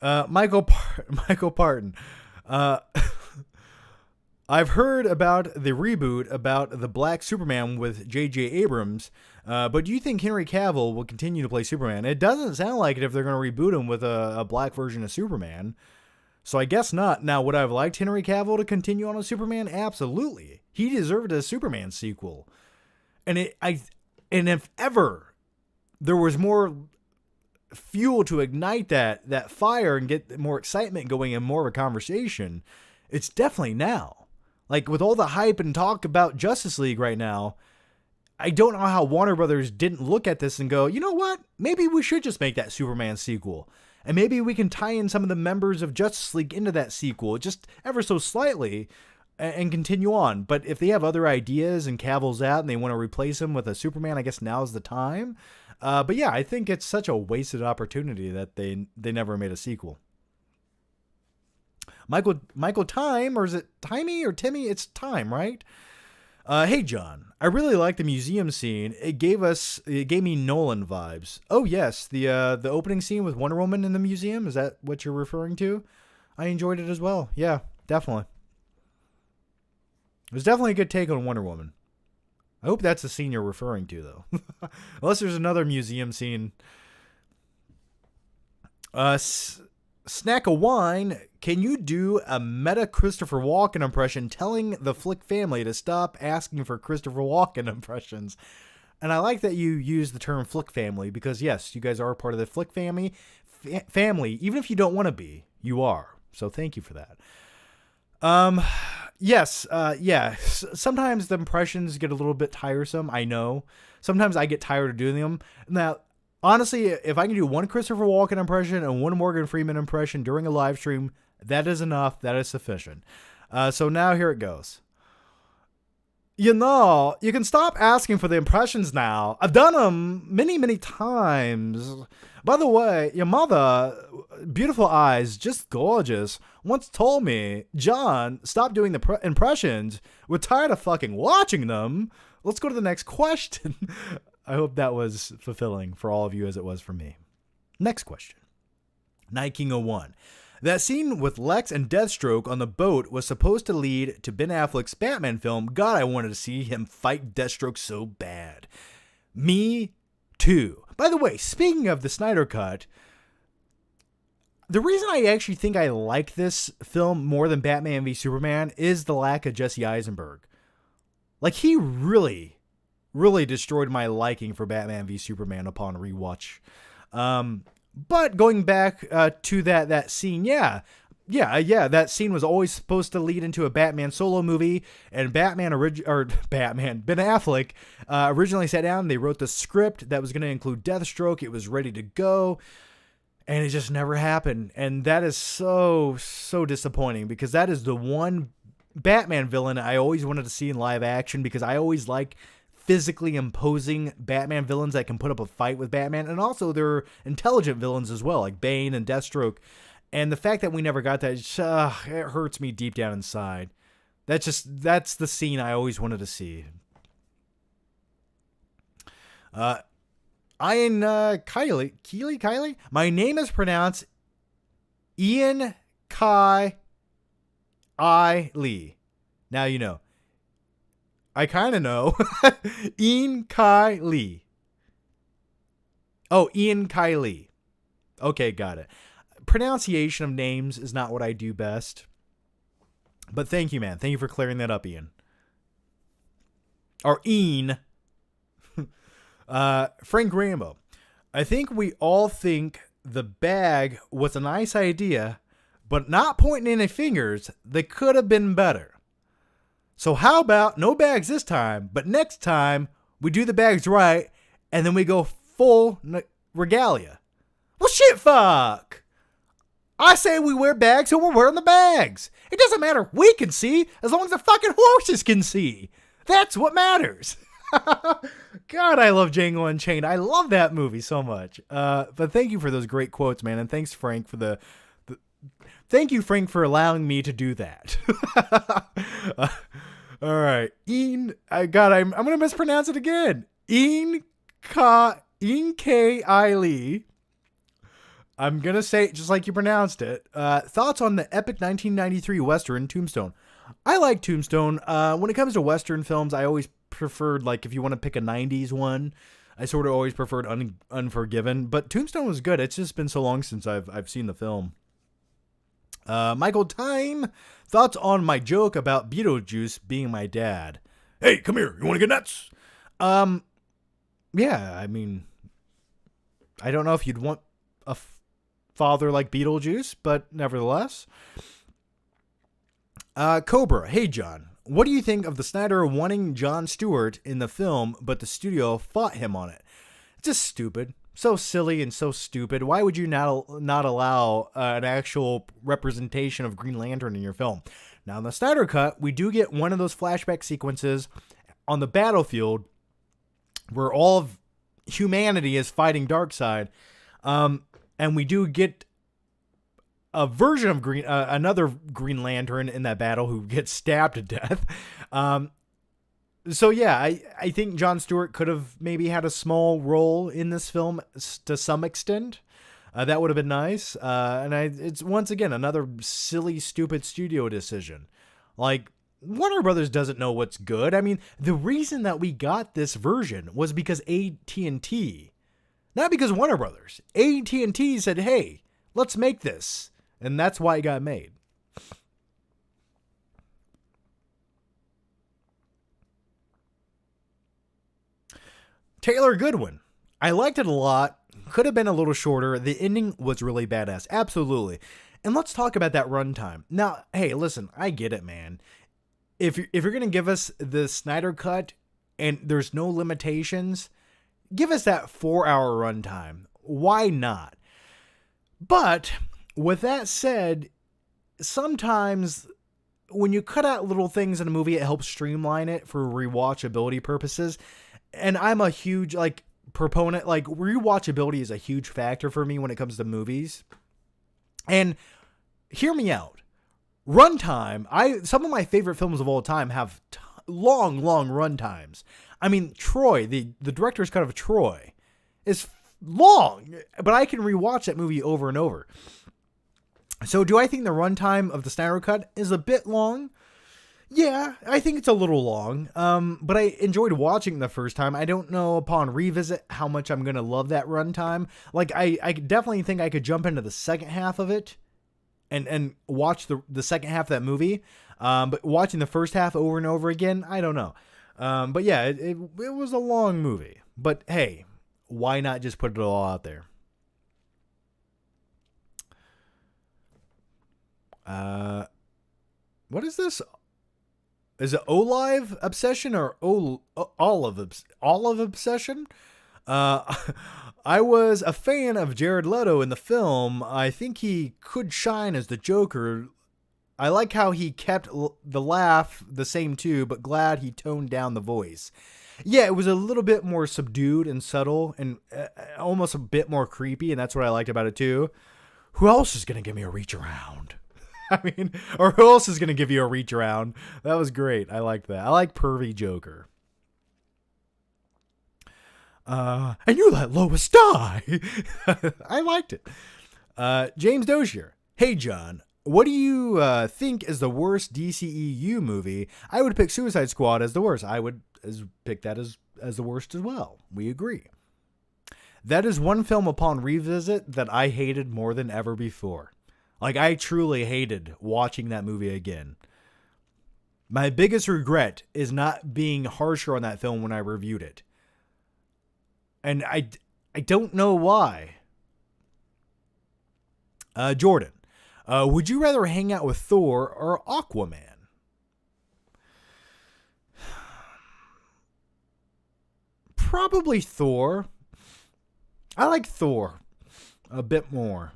Michael Parton. I've heard about the reboot about the Black Superman with J.J. Abrams, but do you think Henry Cavill will continue to play Superman? It doesn't sound like it if they're going to reboot him with a black version of Superman. So I guess not. Now, would I have liked Henry Cavill to continue on with Superman? Absolutely. He deserved a Superman sequel. And if ever there was more fuel to ignite that fire and get more excitement going and more of a conversation, it's definitely now. Like with all the hype and talk about Justice League right now, I don't know how Warner Brothers didn't look at this and go, you know what? Maybe we should just make that Superman sequel. And maybe we can tie in some of the members of Justice League into that sequel, just ever so slightly, and continue on. But if they have other ideas and Cavill's out and they want to replace him with a Superman, I guess now's the time. But yeah, I think it's such a wasted opportunity that they never made a sequel. Michael Time, or is it Timey or Timmy? It's Time, right? Hey John, I really like the museum scene. It gave me Nolan vibes. Oh yes, the opening scene with Wonder Woman in the museum. Is that what you're referring to? I enjoyed it as well. Yeah, definitely. It was definitely a good take on Wonder Woman. I hope that's the scene you're referring to, though. Unless there's another museum scene. Snack a wine. Can you do a meta Christopher Walken impression telling the Flick family to stop asking for Christopher Walken impressions? And I like that you use the term Flick family because, yes, you guys are part of the Flick family. Even if you don't want to be, you are. So thank you for that. Yes, yeah. Sometimes the impressions get a little bit tiresome. I know. Sometimes I get tired of doing them. Now, honestly, if I can do one Christopher Walken impression and one Morgan Freeman impression during a live stream, that is enough. That is sufficient. So now here it goes. You know, you can stop asking for the impressions now. I've done them many, many times. By the way, your mother, beautiful eyes, just gorgeous, once told me, John, stop doing the impressions. We're tired of fucking watching them. Let's go to the next question. I hope that was fulfilling for all of you as it was for me. Next question. Night King 01. That scene with Lex and Deathstroke on the boat was supposed to lead to Ben Affleck's Batman film. God, I wanted to see him fight Deathstroke so bad. Me too. By the way, speaking of the Snyder Cut, the reason I actually think I like this film more than Batman v Superman is the lack of Jesse Eisenberg. Like, he really destroyed my liking for Batman v Superman upon rewatch. But going back to that scene, yeah, that scene was always supposed to lead into a Batman solo movie, and Ben Affleck originally sat down, they wrote the script that was going to include Deathstroke, it was ready to go, and it just never happened, and that is so disappointing, because that is the one Batman villain I always wanted to see in live action, because I always like physically imposing Batman villains that can put up a fight with Batman, and also they're intelligent villains as well, like Bane and Deathstroke. And the fact that we never got that, it hurts me deep down inside. That's the scene I always wanted to see. Kylie? My name is pronounced Ian Kai I Lee. Now you know. I kind of know. Ian Kai Lee. Oh, Ian Kai Lee. Okay, got it. Pronunciation of names is not what I do best. But thank you, man. Thank you for clearing that up, Ian. Or Ian. Frank Rambo. I think we all think the bag was a nice idea, but not pointing any fingers, they could have been better. So how about no bags this time, but next time we do the bags right, and then we go full regalia. Well, shit, fuck. I say we wear bags, so we're wearing the bags. It doesn't matter if we can see, as long as the fucking horses can see. That's what matters. God, I love Django Unchained. I love that movie so much. But thank you for those great quotes, man, and thanks, Frank, for thank you, Frank, for allowing me to do that. All right, I'm gonna mispronounce it again. Ian K. I. Lee. I'm gonna say it just like you pronounced it. Thoughts on the epic 1993 Western Tombstone? I like Tombstone. When it comes to Western films, I always preferred, like, if you want to pick a 90s one, I sort of always preferred Unforgiven. But Tombstone was good. It's just been so long since I've seen the film. Michael Time, thoughts on my joke about Beetlejuice being my dad? Hey, come here. You want to get nuts? Yeah, I mean, I don't know if you'd want a father like Beetlejuice, but nevertheless. Cobra, hey, John. What do you think of the Snyder wanting Jon Stewart in the film, but the studio fought him on it? It's just stupid. So silly and so stupid. Why would you not allow an actual representation of Green Lantern in your film? Now, in the Snyder Cut, we do get one of those flashback sequences on the battlefield where all of humanity is fighting Darkseid. And we do get a version of another Green Lantern in that battle who gets stabbed to death. So yeah, I think Jon Stewart could have maybe had a small role in this film to some extent. That would have been nice. And it's once again another silly, stupid studio decision. Like, Warner Brothers doesn't know what's good. I mean, the reason that we got this version was because AT&T, not because Warner Brothers. AT&T said, "Hey, let's make this," and that's why it got made. Taylor Goodwin. I liked it a lot. Could have been a little shorter. The ending was really badass. Absolutely. And let's talk about that runtime. Now, hey, listen, I get it, man. If you're going to give us the Snyder cut and there's no limitations, give us that 4-hour runtime. Why not? But with that said, sometimes when you cut out little things in a movie, it helps streamline it for rewatchability purposes. And I'm a huge proponent, rewatchability is a huge factor for me when it comes to movies. And hear me out. Runtime, some of my favorite films of all time have long run times. I mean, Troy, the director's cut of Troy is long, but I can rewatch that movie over and over. So do I think the runtime of the Snyder cut is a bit long? Yeah, I think it's a little long, but I enjoyed watching the first time. I don't know upon revisit how much I'm going to love that runtime. I definitely think I could jump into the second half of it and watch the second half of that movie. But watching the first half over and over again, I don't know. But yeah, it was a long movie. But hey, why not just put it all out there? What is this? Is it Olive Obsession or Olive Obsession? I was a fan of Jared Leto in the film. I think he could shine as the Joker. I like how he kept the laugh the same too, but glad he toned down the voice. Yeah, it was a little bit more subdued and subtle and almost a bit more creepy, and that's what I liked about it too. Who else is going to give me a reach around? I mean, or who else is going to give you a reach around? That was great. I liked that. I like pervy Joker. And you let Lois die. I liked it. James Dozier. Hey, John. What do you think is the worst DCEU movie? I would pick Suicide Squad as the worst. I would pick that as the worst as well. We agree. That is one film upon revisit that I hated more than ever before. I truly hated watching that movie again. My biggest regret is not being harsher on that film when I reviewed it. And I don't know why. Jordan, would you rather hang out with Thor or Aquaman? Probably Thor. I like Thor a bit more.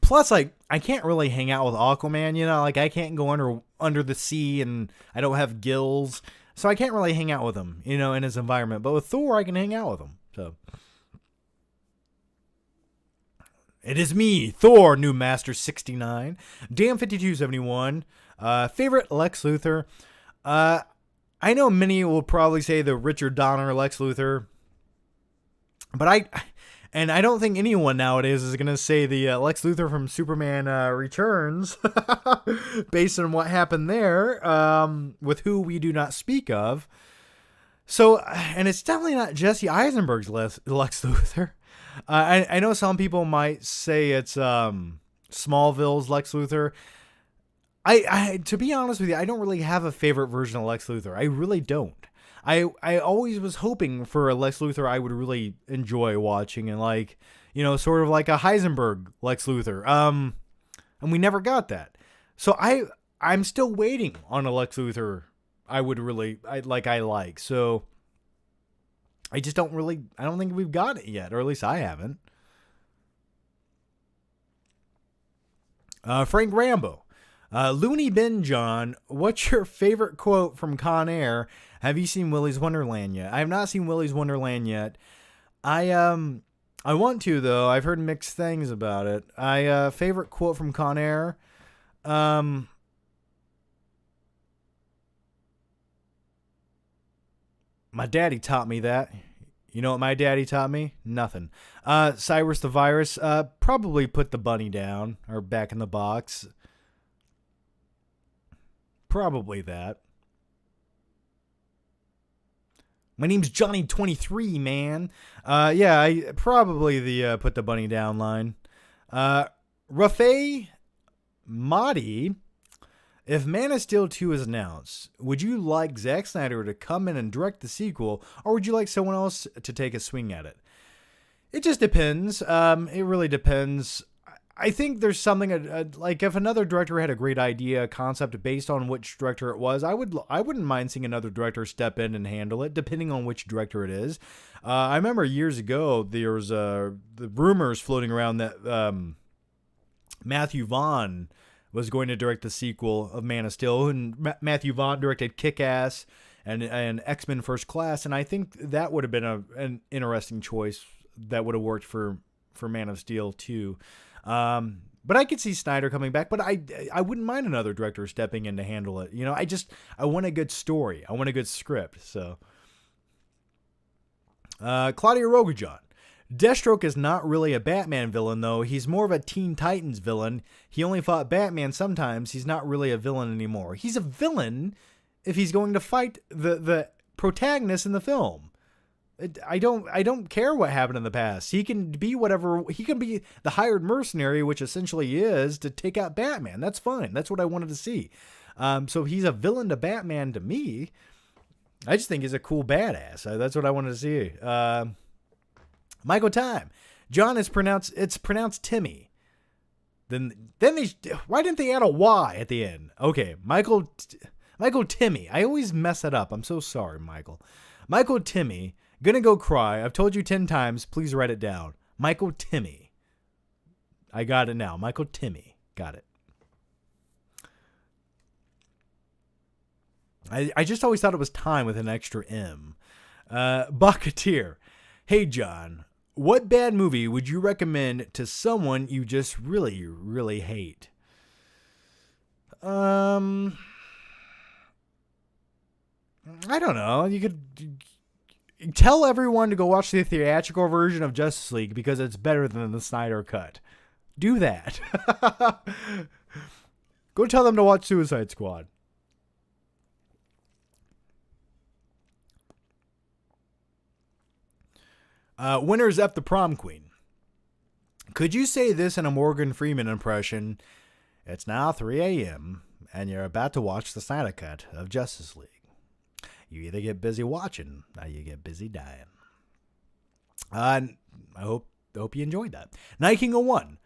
Plus, I can't really hang out with Aquaman, I can't go under the sea and I don't have gills. So I can't really hang out with him, in his environment. But with Thor, I can hang out with him. So it is me, Thor, New Master 69. Damn5271. Favorite Lex Luthor. I know many will probably say the Richard Donner Lex Luthor. But I don't think anyone nowadays is going to say the Lex Luthor from Superman Returns based on what happened there with who we do not speak of. So, and it's definitely not Jesse Eisenberg's Lex Luthor. I know some people might say it's Smallville's Lex Luthor. To be honest with you, I don't really have a favorite version of Lex Luthor. I really don't. I always was hoping for a Lex Luthor I would really enjoy watching and sort of like a Heisenberg Lex Luthor. And we never got that. So I'm still waiting on a Lex Luthor I like. So I just don't think we've got it yet, or at least I haven't. Frank Rambo. Looney Bin John, what's your favorite quote from Con Air? Have you seen Willy's Wonderland yet? I have not seen Willy's Wonderland yet. I want to, though. I've heard mixed things about it. Favorite quote from Con Air. My daddy taught me that. You know what my daddy taught me? Nothing. Cyrus the Virus, probably put the bunny down or back in the box. Probably that. My name's Johnny23, man. I probably the put the bunny down line. Rafay Mahdi, if Man of Steel 2 is announced, would you like Zack Snyder to come in and direct the sequel, or would you like someone else to take a swing at it? It just depends. It really depends. I think there's something like if another director had a great idea, concept based on which director it was, I wouldn't mind seeing another director step in and handle it, depending on which director it is. I remember years ago there was the rumors floating around that Matthew Vaughn was going to direct the sequel of Man of Steel, and Matthew Vaughn directed Kick-Ass and X-Men First Class, and I think that would have been an interesting choice that would have worked for Man of Steel too. But I could see Snyder coming back, but I wouldn't mind another director stepping in to handle it. You know, I want a good story. I want a good script. So, Claudia Rogajon. Deathstroke is not really a Batman villain, though. He's more of a Teen Titans villain. He only fought Batman sometimes. He's not really a villain anymore. He's a villain if he's going to fight the protagonist in the film. I don't care what happened in the past. He can be whatever. He can be the hired mercenary, which essentially is to take out Batman. That's fine. That's what I wanted to see. So he's a villain to Batman to me. I just think he's a cool badass. That's what I wanted to see. Michael Time. John it's pronounced Timmy. Then why didn't they add a Y at the end? Okay, Michael Timmy. I always mess that up. I'm so sorry, Michael. Michael Timmy. Gonna go cry. I've told you 10 times. Please write it down. Michael Timmy. I got it now. Michael Timmy. Got it. I just always thought it was time with an extra M. Bucketeer. Hey, John. What bad movie would you recommend to someone you just really, really hate? I don't know. You could tell everyone to go watch the theatrical version of Justice League because it's better than the Snyder cut. Do that. Go tell them to watch Suicide Squad. Winner's F the Prom Queen. Could you say this in a Morgan Freeman impression? It's now 3 a.m. and you're about to watch the Snyder cut of Justice League. You either get busy watching or you get busy dying. I hope you enjoyed that. Night King 01.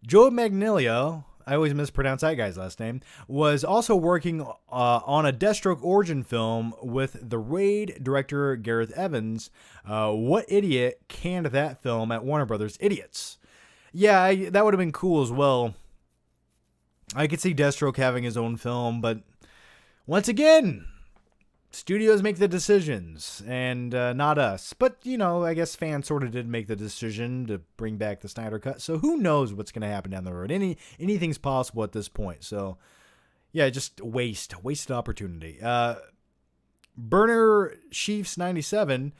Joe Manganiello, I always mispronounce that guy's last name, was also working on a Deathstroke origin film with the Raid director Gareth Evans. What idiot canned that film at Warner Brothers? Idiots. Yeah, that would have been cool as well. I could see Deathstroke having his own film, but once again, studios make the decisions, and not us. But, I guess fans sort of did make the decision to bring back the Snyder Cut. So who knows what's going to happen down the road. Anything's possible at this point. So, yeah, just wasted opportunity. Burner Chiefs 97.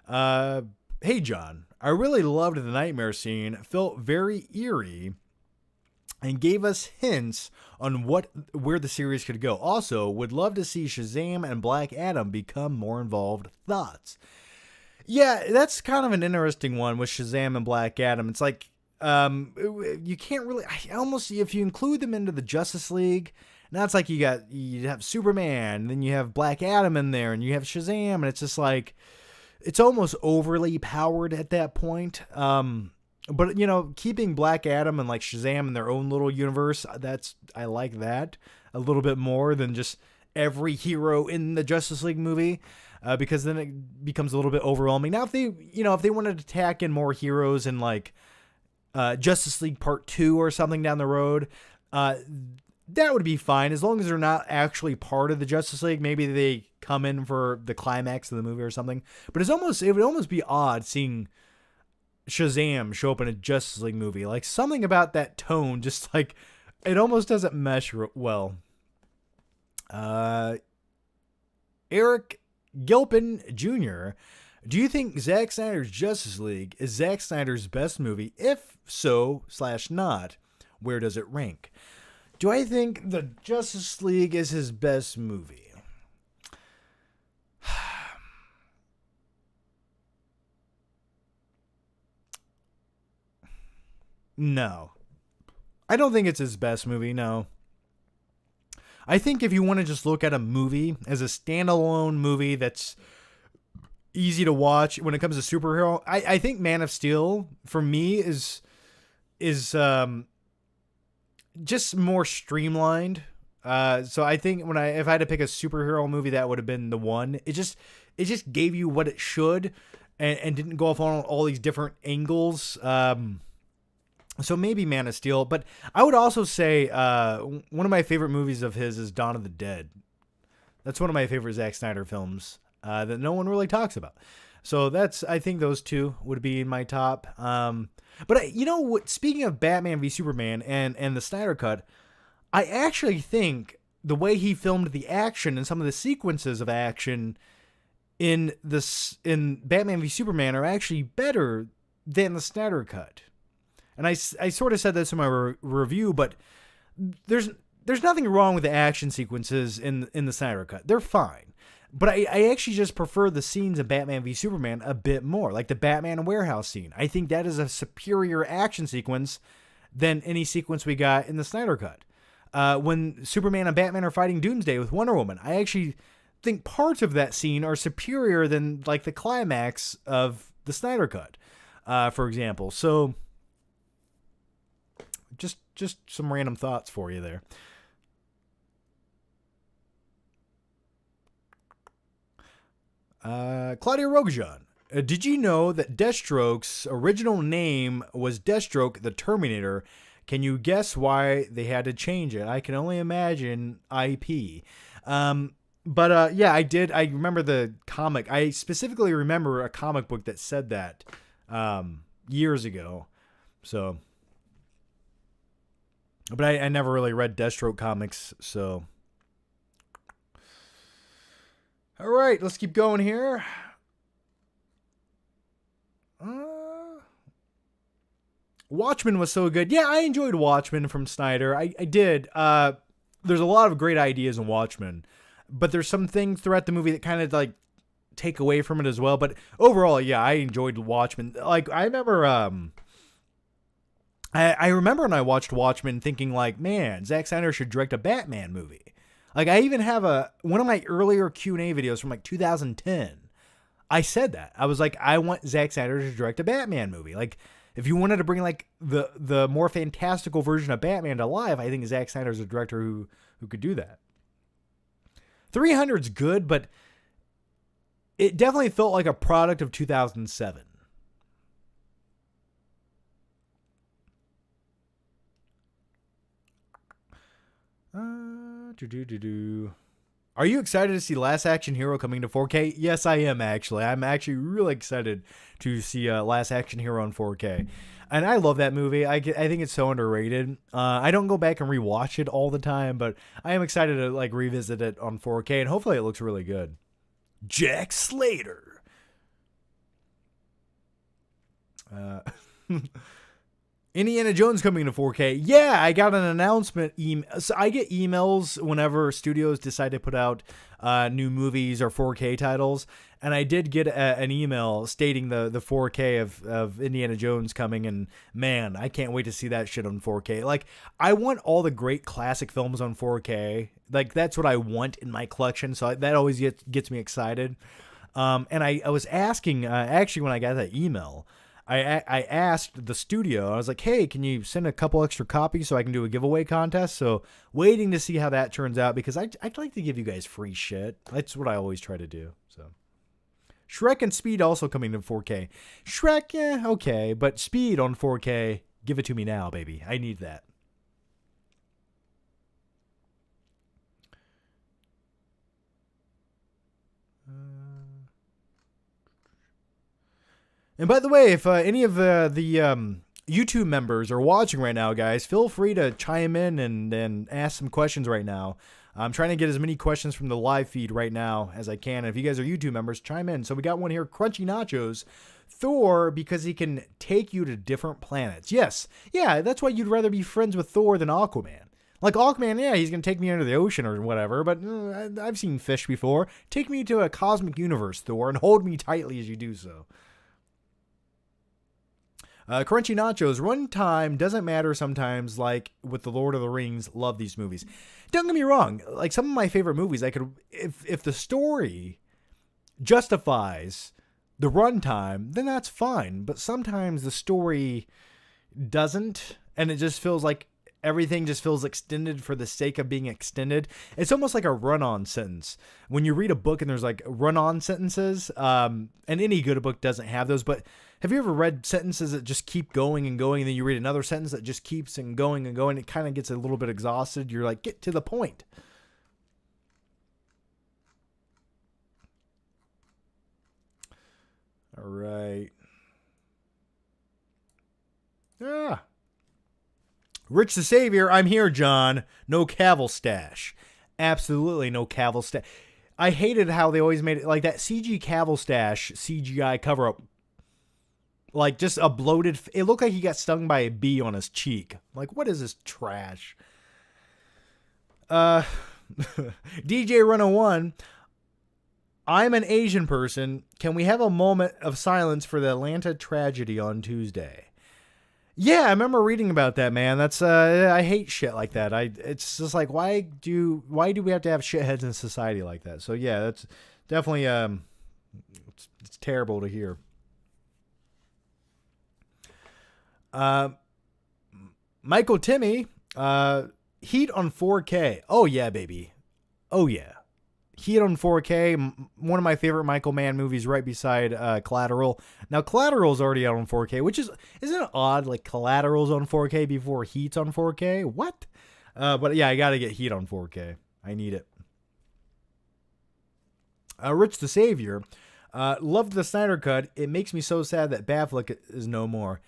Hey, John, I really loved the nightmare scene. Felt very eerie and gave us hints on where the series could go. Also, would love to see Shazam and Black Adam become more involved. Thoughts? Yeah, that's kind of an interesting one with Shazam and Black Adam. It's like, you can't really, almost, if you include them into the Justice League, now it's like you have Superman, and then you have Black Adam in there, and you have Shazam, and it's just like, it's almost overly powered at that point. But, keeping Black Adam and like Shazam in their own little universe, I like that a little bit more than just every hero in the Justice League movie, because then it becomes a little bit overwhelming. Now, if they wanted to tack in more heroes in like Justice League Part 2 or something down the road, that would be fine as long as they're not actually part of the Justice League. Maybe they come in for the climax of the movie or something. But it would almost be odd seeing Shazam show up in a Justice League movie. Like, something about that tone, just like, it almost doesn't mesh well. Eric Gilpin Jr. Do you think Zack Snyder's Justice League is Zack Snyder's best movie? If so / not, where does it rank? Do I think the Justice League is his best movie? No. I don't think it's his best movie, no. I think if you want to just look at a movie as a standalone movie that's easy to watch when it comes to superhero, I think Man of Steel for me is just more streamlined. So I think if I had to pick a superhero movie, that would have been the one. It just gave you what it should, and didn't go off on all these different angles. So maybe Man of Steel, but I would also say one of my favorite movies of his is Dawn of the Dead. That's one of my favorite Zack Snyder films that no one really talks about. So I think those two would be in my top. But you know what? Speaking of Batman v Superman and the Snyder Cut, I actually think the way he filmed the action and some of the sequences of action in Batman v Superman are actually better than the Snyder Cut. And I sort of said this in my review, but there's nothing wrong with the action sequences in the Snyder Cut. They're fine. But I actually just prefer the scenes in Batman v Superman a bit more, like the Batman warehouse scene. I think that is a superior action sequence than any sequence we got in the Snyder Cut. When Superman and Batman are fighting Doomsday with Wonder Woman, I actually think parts of that scene are superior than like the climax of the Snyder Cut, for example. So just some random thoughts for you there. Claudia Rogajan. Did you know that Deathstroke's original name was Deathstroke the Terminator? Can you guess why they had to change it? I can only imagine IP. Yeah, I did. I remember the comic. I specifically remember a comic book that said that years ago. So, but I never really read Deathstroke comics, so. All right, let's keep going here. Watchmen was so good. Yeah, I enjoyed Watchmen from Snyder. I did. There's a lot of great ideas in Watchmen, but there's some things throughout the movie that kind of like take away from it as well. But overall, yeah, I enjoyed Watchmen. Like I remember, I remember when I watched Watchmen thinking like, man, Zack Snyder should direct a Batman movie. Like I even have one of my earlier Q&A videos from like 2010. I said that. I was like, I want Zack Snyder to direct a Batman movie. Like if you wanted to bring like the more fantastical version of Batman to life, I think Zack Snyder's a director who could do that. 300's good, but it definitely felt like a product of 2007. Are you excited to see Last Action Hero coming to 4K? Yes, I am actually. I'm actually really excited to see Last Action Hero on 4K. And I love that movie. I think it's so underrated. I don't go back and rewatch it all the time, but I am excited to like revisit it on 4K, and hopefully it looks really good. Jack Slater. Indiana Jones coming to 4K. Yeah, I got an announcement. So I get emails whenever studios decide to put out new movies or 4K titles. And I did get an email stating the 4K of Indiana Jones coming. And man, I can't wait to see that shit on 4K. Like, I want all the great classic films on 4K. Like, that's what I want in my collection. So that always gets me excited. And I was asking, actually, when I got that email, I asked the studio, I was like, hey, can you send a couple extra copies so I can do a giveaway contest? So waiting to see how that turns out, because I'd like to give you guys free shit. That's what I always try to do. So Shrek and Speed also coming to 4K. Shrek, yeah, okay, but Speed on 4K, give it to me now, baby. I need that. And by the way, if any of the YouTube members are watching right now, guys, feel free to chime in and ask some questions right now. I'm trying to get as many questions from the live feed right now as I can. If you guys are YouTube members, chime in. So we got one here, Crunchy Nachos. Thor, because he can take you to different planets. Yes. Yeah, that's why you'd rather be friends with Thor than Aquaman. Like Aquaman, yeah, he's going to take me under the ocean or whatever, but I've seen fish before. Take me to a cosmic universe, Thor, and hold me tightly as you do so. Crunchy Nachos, runtime doesn't matter sometimes, like with The Lord of the Rings. Love these movies. Don't get me wrong. Like some of my favorite movies, I could, if the story justifies the runtime, then that's fine. But sometimes the story doesn't, and it just feels like everything just feels extended for the sake of being extended. It's almost like a run-on sentence. When you read a book and there's like run-on sentences, and any good book doesn't have those, but have you ever read sentences that just keep going and going, and then you read another sentence that just keeps and going and going? It kind of gets a little bit exhausted. You're like, get to the point. All right. Yeah. Rich the Savior, I'm here, John. No Cavill stash. Absolutely no Cavill stash. I hated how they always made it like that CG Cavill stash, CGI cover up. Like just a bloated, it looked like he got stung by a bee on his cheek. Like, what is this trash? DJ Runner 1, I'm an Asian person. Can we have a moment of silence for the Atlanta tragedy on Tuesday? Yeah, I remember reading about that, man. That's I hate shit like that. It's just like why do we have to have shitheads in society like that? So yeah, that's definitely it's terrible to hear. Michael Timmy, Heat on 4K. Oh yeah, baby. Oh yeah. Heat on 4K, one of my favorite Michael Mann movies, right beside Collateral. Now, Collateral's already out on 4K, which isn't it odd? Like Collateral's on 4K before Heat's on 4K. What? But yeah, I gotta get Heat on 4K. I need it. Rich the Savior, loved the Snyder Cut. It makes me so sad that Batfleck is no more.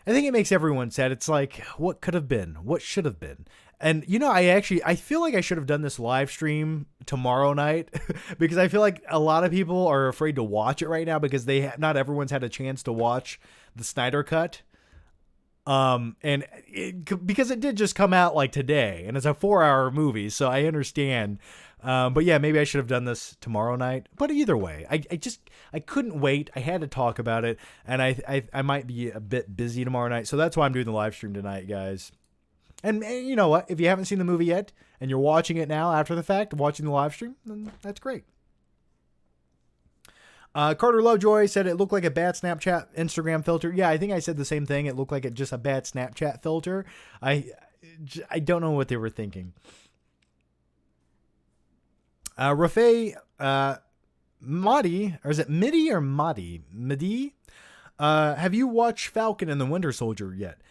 I think it makes everyone sad. It's like, what could have been? What should have been? And, you know, I feel like I should have done this live stream tomorrow night because I feel like a lot of people are afraid to watch it right now because not everyone's had a chance to watch the Snyder Cut. Because it did just come out like today and it's a 4-hour movie. So I understand. But yeah, maybe I should have done this tomorrow night, but either way, I couldn't wait. I had to talk about it and I might be a bit busy tomorrow night. So that's why I'm doing the live stream tonight, guys. And you know what? If you haven't seen the movie yet and you're watching it now after the fact, watching the live stream, then that's great. Carter Lovejoy said it looked like a bad Snapchat Instagram filter. Yeah, I think I said the same thing. It looked like just a bad Snapchat filter. I don't know what they were thinking. Rafay Mahdi, or is it Midi or Mahdi? Midi? Have you watched Falcon and the Winter Soldier yet?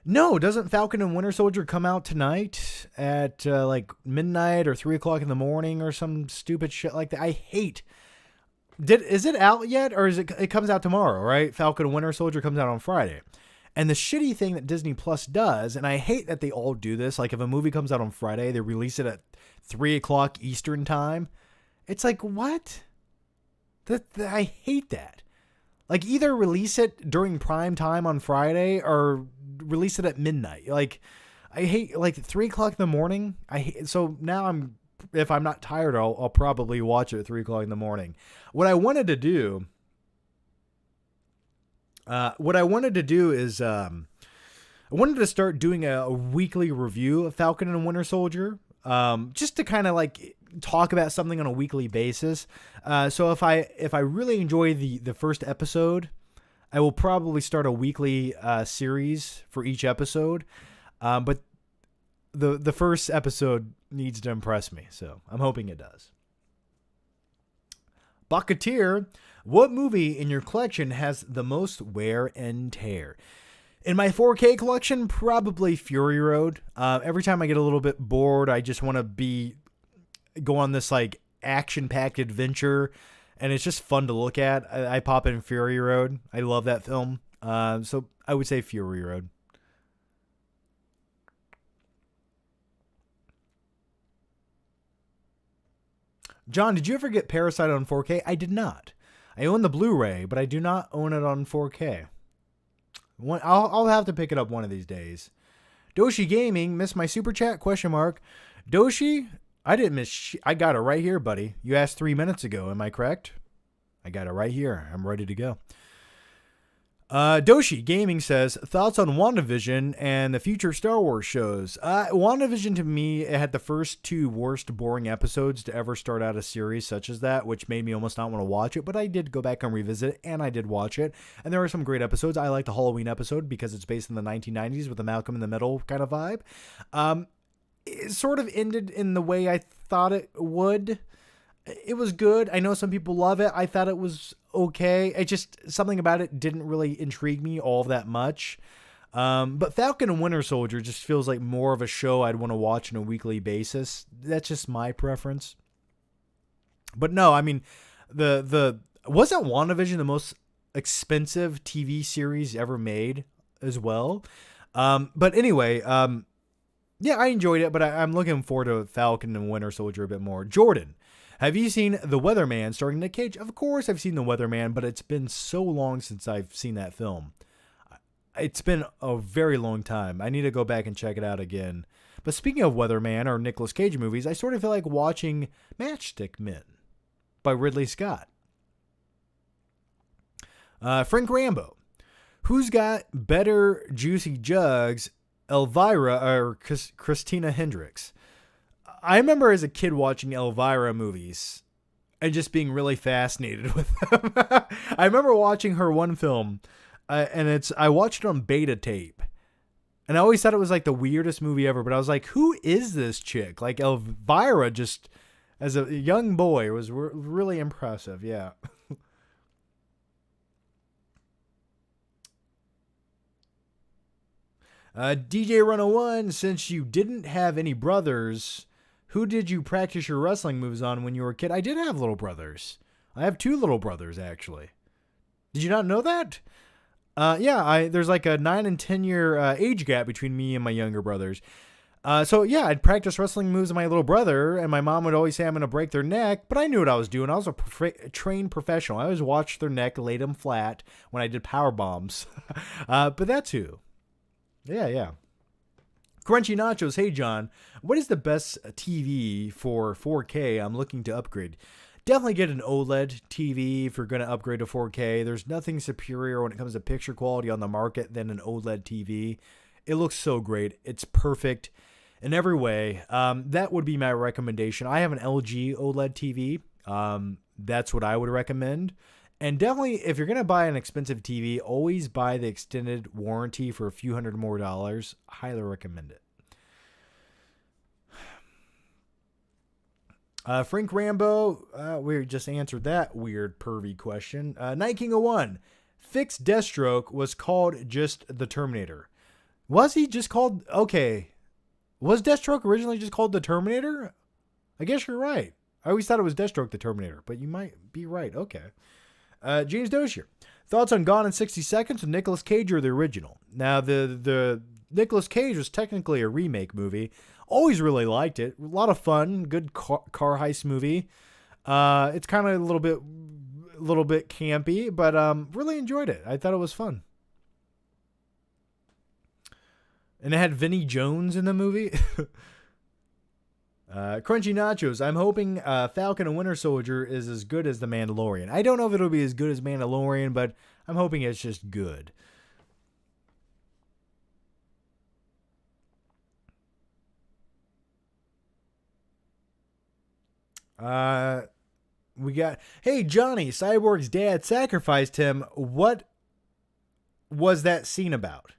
No, doesn't Falcon and Winter Soldier come out tonight at like midnight or 3 o'clock in the morning or some stupid shit like that? I hate. Is it out yet or is it comes out tomorrow, right? Falcon and Winter Soldier comes out on Friday. And the shitty thing that Disney Plus does, and I hate that they all do this, like if a movie comes out on Friday, they release it at 3 o'clock Eastern time. It's like, what? I hate that. Like either release it during prime time on Friday or release it at midnight. Like I hate like 3 o'clock in the morning. So now if I'm not tired, I'll probably watch it at 3 o'clock in the morning. What I wanted to do is I wanted to start doing a weekly review of Falcon and Winter Soldier, just to kind of like talk about something on a weekly basis. So if I really enjoy the first episode, I will probably start a weekly series for each episode. But the first episode needs to impress me, so I'm hoping it does. Bucketeer, what movie in your collection has the most wear and tear? In my 4K collection, probably Fury Road. Every time I get a little bit bored, I just want to go on this like action-packed adventure, and it's just fun to look at. I pop in Fury Road. I love that film. So I would say Fury Road. John, did you ever get Parasite on 4K? I did not. I own the Blu-ray, but I do not own it on 4K. I'll have to pick it up one of these days. Doshi Gaming, missed my super chat? Question mark. Doshi, I didn't miss. I got it right here, buddy. You asked 3 minutes ago. Am I correct? I got it right here. I'm ready to go. Doshi Gaming says, thoughts on WandaVision and the future Star Wars shows. WandaVision, to me, it had the first 2 worst boring episodes to ever start out a series such as that, which made me almost not want to watch it, but I did go back and revisit it, and I did watch it, and there were some great episodes. I like the Halloween episode because it's based in the 1990s with a Malcolm in the Middle kind of vibe. It sort of ended in the way I thought it would. It was good. I know some people love it. I thought it was okay. It just, something about it didn't really intrigue me all that much. But Falcon and Winter Soldier just feels like more of a show I'd want to watch on a weekly basis. That's just my preference. But no, I mean, wasn't WandaVision the most expensive TV series ever made as well? But anyway, yeah, I enjoyed it, but I'm looking forward to Falcon and Winter Soldier a bit more. Jordan, have you seen The Weatherman starring Nick Cage? Of course I've seen The Weatherman, but it's been so long since I've seen that film. It's been a very long time. I need to go back and check it out again. But speaking of Weatherman or Nicolas Cage movies, I sort of feel like watching Matchstick Men by Ridley Scott. Frank Rambo, who's got better juicy jugs, Elvira or Christina Hendricks? I remember as a kid watching Elvira movies and just being really fascinated with them. I remember watching her one film, and I watched it on beta tape, and I always thought it was like the weirdest movie ever. But I was like, who is this chick? Like Elvira, just as a young boy, was really impressive. Yeah. DJ Run 01, since you didn't have any brothers, who did you practice your wrestling moves on when you were a kid? I did have little brothers. I have 2 little brothers, actually. Did you not know that? Yeah, there's like a 9 and 10 year age gap between me and my younger brothers. So yeah, I'd practice wrestling moves with my little brother, and my mom would always say I'm going to break their neck, but I knew what I was doing. I was a trained professional. I always watched their neck, laid them flat when I did power bombs. But that's who. Yeah. Crunchy Nachos, hey John, what is the best TV for 4K? I'm looking to upgrade. Definitely get an OLED TV if you're going to upgrade to 4K. There's nothing superior when it comes to picture quality on the market than an OLED TV. It looks so great. It's perfect in every way. That would be my recommendation. I have an LG OLED TV. That's what I would recommend. And definitely, if you're going to buy an expensive TV, always buy the extended warranty for a few $100 more. Highly recommend it. Frank Rambo, we just answered that weird pervy question. Night King 01, Fixed Deathstroke was called just the Terminator. Was he just called... Okay. Was Deathstroke originally just called the Terminator? I guess you're right. I always thought it was Deathstroke the Terminator, but you might be right. Okay. James Dozier, thoughts on Gone in 60 Seconds with Nicolas Cage or the original? Now, the Nicolas Cage was technically a remake movie. Always really liked it. A lot of fun. Good car heist movie. It's kind of a little bit campy, but really enjoyed it. I thought it was fun. And it had Vinnie Jones in the movie. Crunchy Nachos, I'm hoping Falcon and Winter Soldier is as good as The Mandalorian. I don't know if it'll be as good as Mandalorian, but I'm hoping it's just good. We got, hey Johnny, Cyborg's dad sacrificed him. What was that scene about?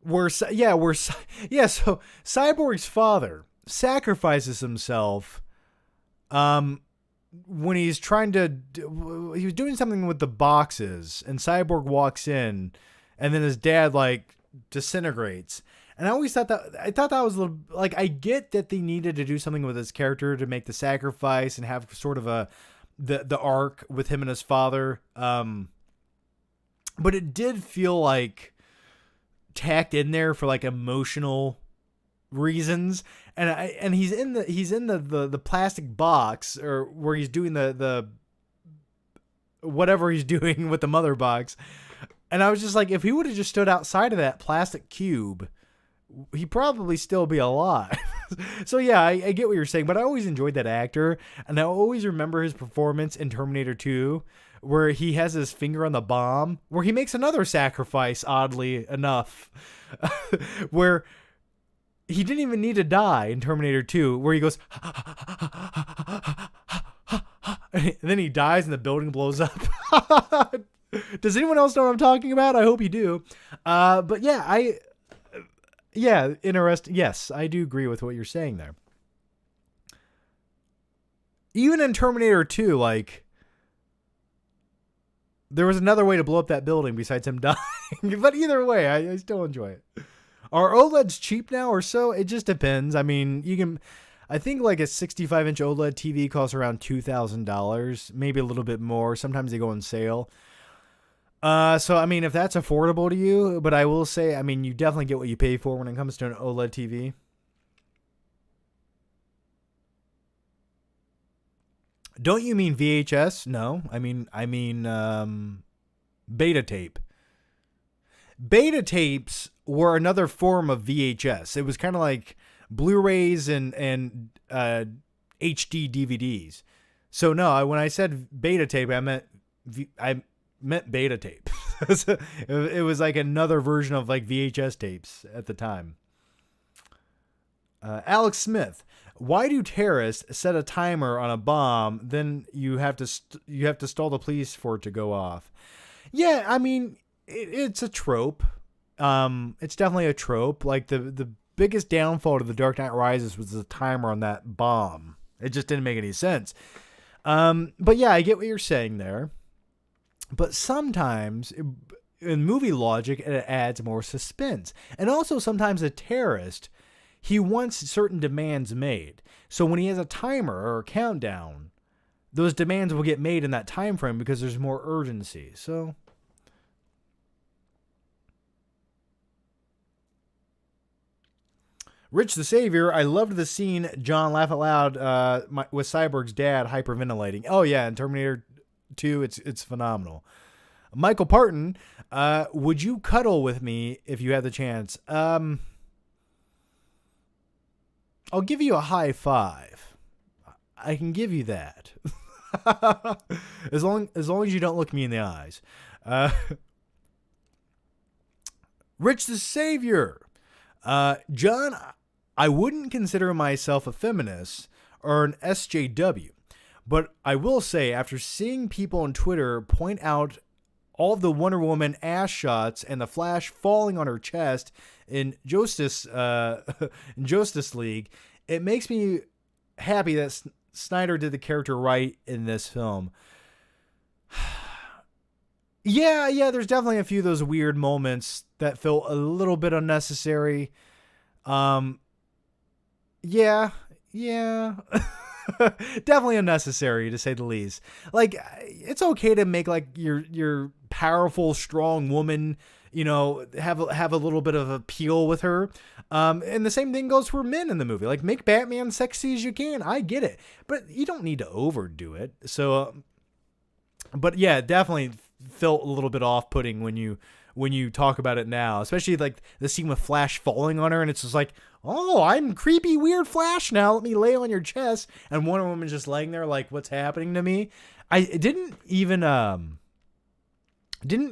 So Cyborg's father sacrifices himself when he's trying to he was doing something with the boxes, and Cyborg walks in, and then his dad like disintegrates. And I always thought that was a little, like, I get that they needed to do something with his character to make the sacrifice and have sort of the arc with him and his father, but it did feel like tacked in there for like emotional reasons. And he's in the plastic box, or where he's doing the whatever he's doing with the mother box. And I was just like, if he would have just stood outside of that plastic cube he'd probably still be alive. So yeah, I get what you're saying, but I always enjoyed that actor, and I always remember his performance in Terminator 2, where he has his finger on the bomb, where he makes another sacrifice, oddly enough, where he didn't even need to die in Terminator 2, where he goes, and then he dies and the building blows up. Does anyone else know what I'm talking about? I hope you do. But yeah, interesting. Yes, I do agree with what you're saying there. Even in Terminator 2, like, there was another way to blow up that building besides him dying. But either way, I still enjoy it. Are OLEDs cheap now or so? It just depends. I mean, I think like a 65-inch OLED TV costs around $2,000, maybe a little bit more. Sometimes they go on sale. So, I mean, if that's affordable to you, but I will say, I mean, you definitely get what you pay for when it comes to an OLED TV. Don't you mean VHS? No, I mean, beta tape. Beta tapes were another form of VHS. It was kind of like Blu-rays and HD DVDs. So no, when I said beta tape, I meant beta tape. It was like another version of like VHS tapes at the time. Alex Smith, why do terrorists set a timer on a bomb? Then you have to stall the police for it to go off. Yeah, I mean, it's a trope. It's definitely a trope. Like the biggest downfall to The Dark Knight Rises was the timer on that bomb. It just didn't make any sense. But yeah, I get what you're saying there. But sometimes in movie logic, it adds more suspense. And also sometimes a terrorist, he wants certain demands made. So when he has a timer or a countdown, those demands will get made in that time frame because there's more urgency. So Rich the Savior, I loved the scene John laugh out loud with Cyborg's dad hyperventilating. Oh yeah, in Terminator 2, it's phenomenal. Michael Parton, would you cuddle with me if you had the chance? I'll give you a high five. I can give you that. as long as you don't look me in the eyes. Rich the Savior. John, I wouldn't consider myself a feminist or an SJW, but I will say after seeing people on Twitter point out all of the Wonder Woman ass shots and the Flash falling on her chest in Justice League, it makes me happy that Snyder did the character right in this film. Yeah, there's definitely a few of those weird moments that feel a little bit unnecessary. Yeah. Definitely unnecessary to say the least. Like, it's okay to make like your powerful, strong woman, you know, have a little bit of appeal with her. And the same thing goes for men in the movie. Like, make Batman sexy as you can. I get it, but you don't need to overdo it. So, but yeah, definitely felt a little bit off-putting when you talk about it now, especially like the scene with Flash falling on her, and it's just like, oh, I'm creepy, weird Flash now. Let me lay on your chest, and Wonder Woman's just laying there like, what's happening to me? Didn't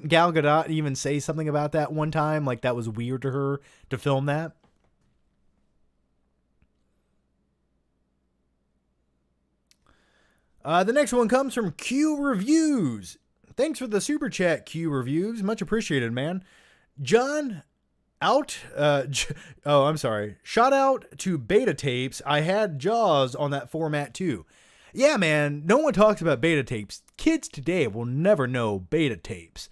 Gal Gadot even say something about that one time? Like that was weird to her to film that. The next one comes from Q Reviews. Thanks for the super chat, Q Reviews. Much appreciated, man. John, I'm sorry. Shout out to beta tapes. I had Jaws on that format too. Yeah, man. No one talks about beta tapes. Kids today will never know beta tapes.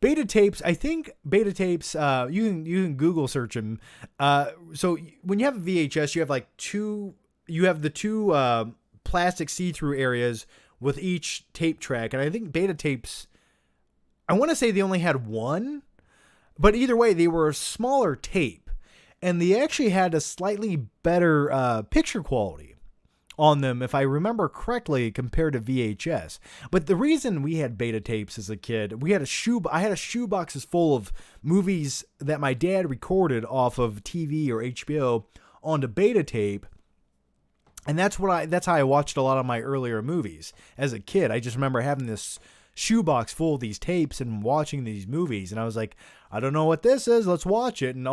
Beta tapes, I think beta tapes, you can Google search them. So when you have a VHS, you have the two plastic see-through areas with each tape track. And I think beta tapes, I want to say they only had one, but either way, they were a smaller tape and they actually had a slightly better picture quality on them, if I remember correctly, compared to VHS. But the reason we had beta tapes as a kid, I had a shoeboxes full of movies that my dad recorded off of TV or HBO onto beta tape. And that's how I watched a lot of my earlier movies as a kid. I just remember having this shoebox full of these tapes and watching these movies. And I was like, I don't know what this is. Let's watch it. And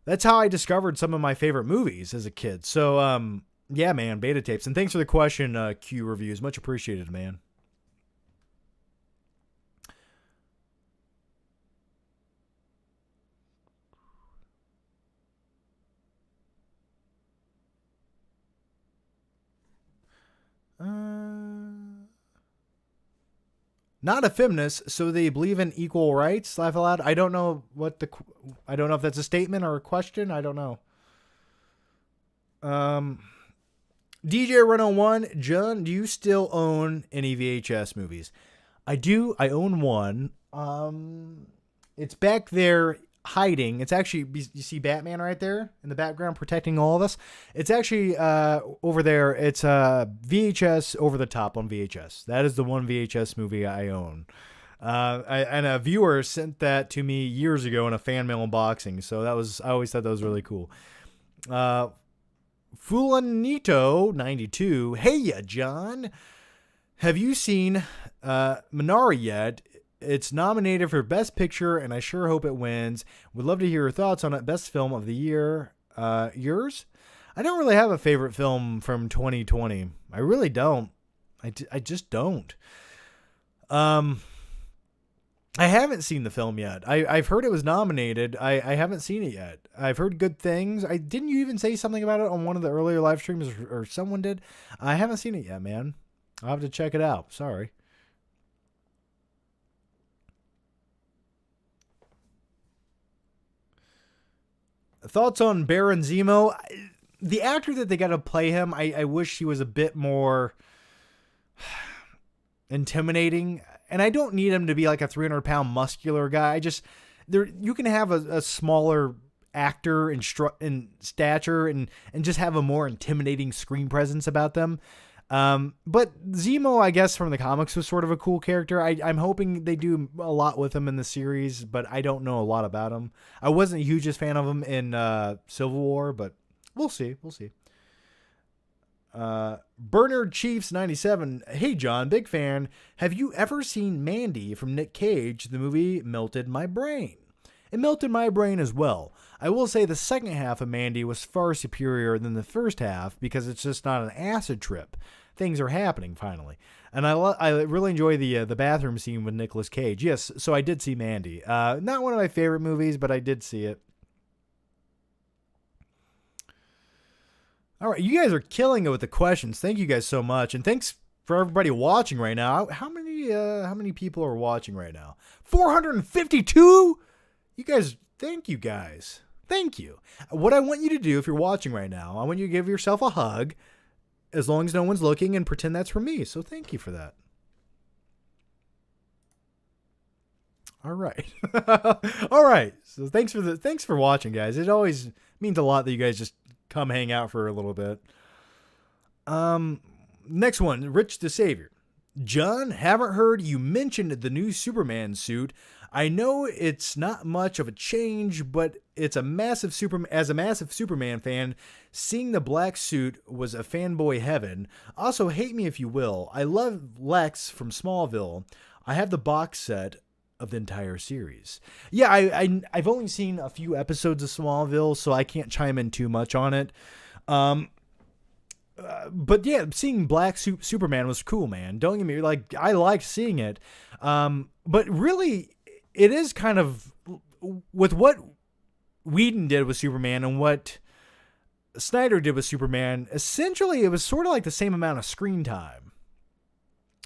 that's how I discovered some of my favorite movies as a kid. So, yeah, man, beta tapes. And thanks for the question, Q Reviews. Much appreciated, man. Not a feminist, so they believe in equal rights. Laugh aloud. I don't know if that's a statement or a question. I don't know. DJ Reno 1, John, do you still own any VHS movies? I do. I own one. It's back there hiding. It's actually, you see Batman right there in the background protecting all of us. It's actually over there. It's VHS Over the Top on VHS. That is the one VHS movie I own. And a viewer sent that to me years ago in a fan mail unboxing. So I always thought that was really cool. Fulanito92. Hey, ya, John. Have you seen Minari yet? It's nominated for Best Picture, and I sure hope it wins. Would love to hear your thoughts on it. Best Film of the Year. Yours? I don't really have a favorite film from 2020. I really don't. I just don't. I haven't seen the film yet. I've heard it was nominated. I haven't seen it yet. I've heard good things. Didn't you even say something about it on one of the earlier live streams, or someone did? I haven't seen it yet, man. I'll have to check it out. Sorry. Thoughts on Baron Zemo? The actor that they got to play him, I wish he was a bit more intimidating. And I don't need him to be like a 300-pound muscular guy. You can have a smaller actor in stature and just have a more intimidating screen presence about them. But Zemo, I guess, from the comics was sort of a cool character. I'm hoping they do a lot with him in the series, but I don't know a lot about him. I wasn't the hugest fan of him in Civil War, but we'll see. Bernard Chiefs 97. Hey, John, big fan. Have you ever seen Mandy from Nick Cage? The movie melted my brain. It melted my brain as well. I will say the second half of Mandy was far superior than the first half because it's just not an acid trip. Things are happening finally. And I really enjoy the bathroom scene with Nicolas Cage. Yes, so I did see Mandy. Not one of my favorite movies, but I did see it. All right, you guys are killing it with the questions. Thank you guys so much, and thanks for everybody watching right now. How many people are watching right now? 452. You guys, thank you guys. Thank you. What I want you to do, if you're watching right now, I want you to give yourself a hug, as long as no one's looking, and pretend that's for me. So thank you for that. All right. All right. So thanks for watching, guys. It always means a lot that you guys just come hang out for a little bit. Next one, Rich the Savior. John, haven't heard you mentioned the new Superman suit. I know it's not much of a change, but as a massive Superman fan, seeing the black suit was a fanboy heaven. Also, hate me if you will. I love Lex from Smallville. I have the box set of the entire series. Yeah, I've only seen a few episodes of Smallville, so I can't chime in too much on it. But yeah, seeing Black Superman was cool, man. Don't get me like I liked seeing it. But really, it is kind of with what Whedon did with Superman and what Snyder did with Superman. Essentially, it was sort of like the same amount of screen time,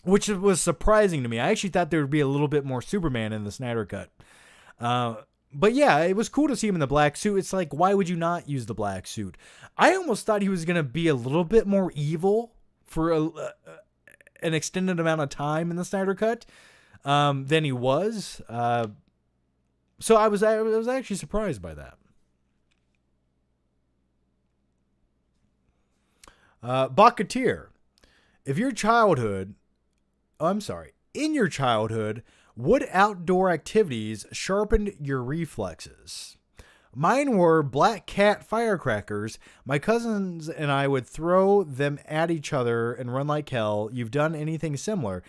which was surprising to me. I actually thought there would be a little bit more Superman in the Snyder cut. But yeah, it was cool to see him in the black suit. It's like, why would you not use the black suit? I almost thought he was going to be a little bit more evil for an extended amount of time in the Snyder cut than he was. So I was actually surprised by that. Bucketeer. If your childhood, oh, I'm sorry, in your childhood, what outdoor activities sharpened your reflexes? Mine were black cat firecrackers. My cousins and I would throw them at each other and run like hell. You've done anything similar?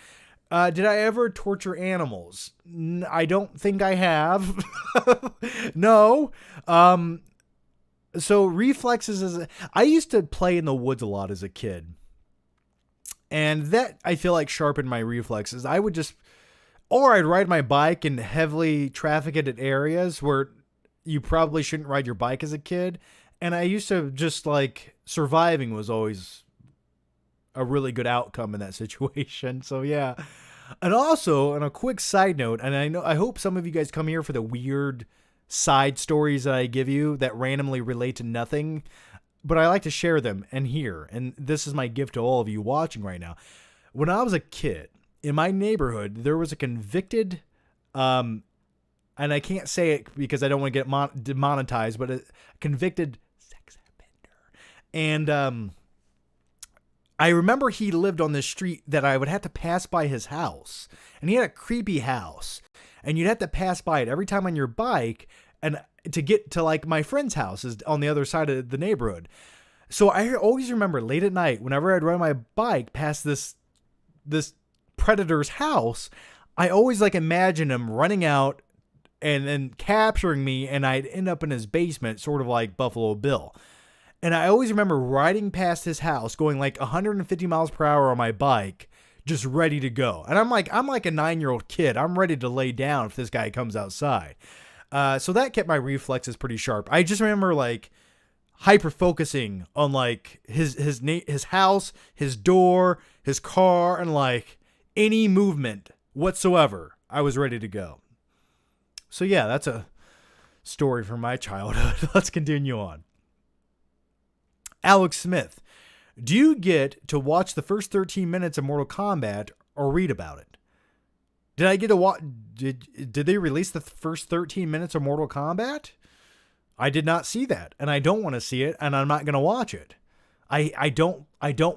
Did I ever torture animals? I don't think I have. No. So reflexes I used to play in the woods a lot as a kid. And that I feel like sharpened my reflexes. Or I'd ride my bike in heavily trafficked areas where you probably shouldn't ride your bike as a kid. And I used to just like surviving was always a really good outcome in that situation. So yeah. And also, on a quick side note, and I hope some of you guys come here for the weird side stories that I give you that randomly relate to nothing, but I like to share them and here. And this is my gift to all of you watching right now. When I was a kid, in my neighborhood, there was a convicted, and I can't say it because I don't want to get demonetized, but a convicted sex offender. And I remember he lived on this street that I would have to pass by his house. And he had a creepy house. And you'd have to pass by it every time on your bike and to get to like my friend's house is on the other side of the neighborhood. So I always remember late at night, whenever I'd ride my bike past this predator's house, I always like imagine him running out and then capturing me, and I'd end up in his basement, sort of like Buffalo Bill. And I always remember riding past his house, going like 150 miles per hour on my bike, just ready to go. And I'm like a 9-year-old kid. I'm ready to lay down if this guy comes outside. So that kept my reflexes pretty sharp. I just remember like hyper focusing on like his house, his door, his car, and like any movement whatsoever. I was ready to go. So yeah, that's a story from my childhood. Let's continue on. Alex Smith, do you get to watch the first 13 minutes of Mortal Kombat or read about it? Did I get to watch? Did they release the first 13 minutes of Mortal Kombat? I did not see that, and I don't want to see it, and I'm not going to watch it. I don't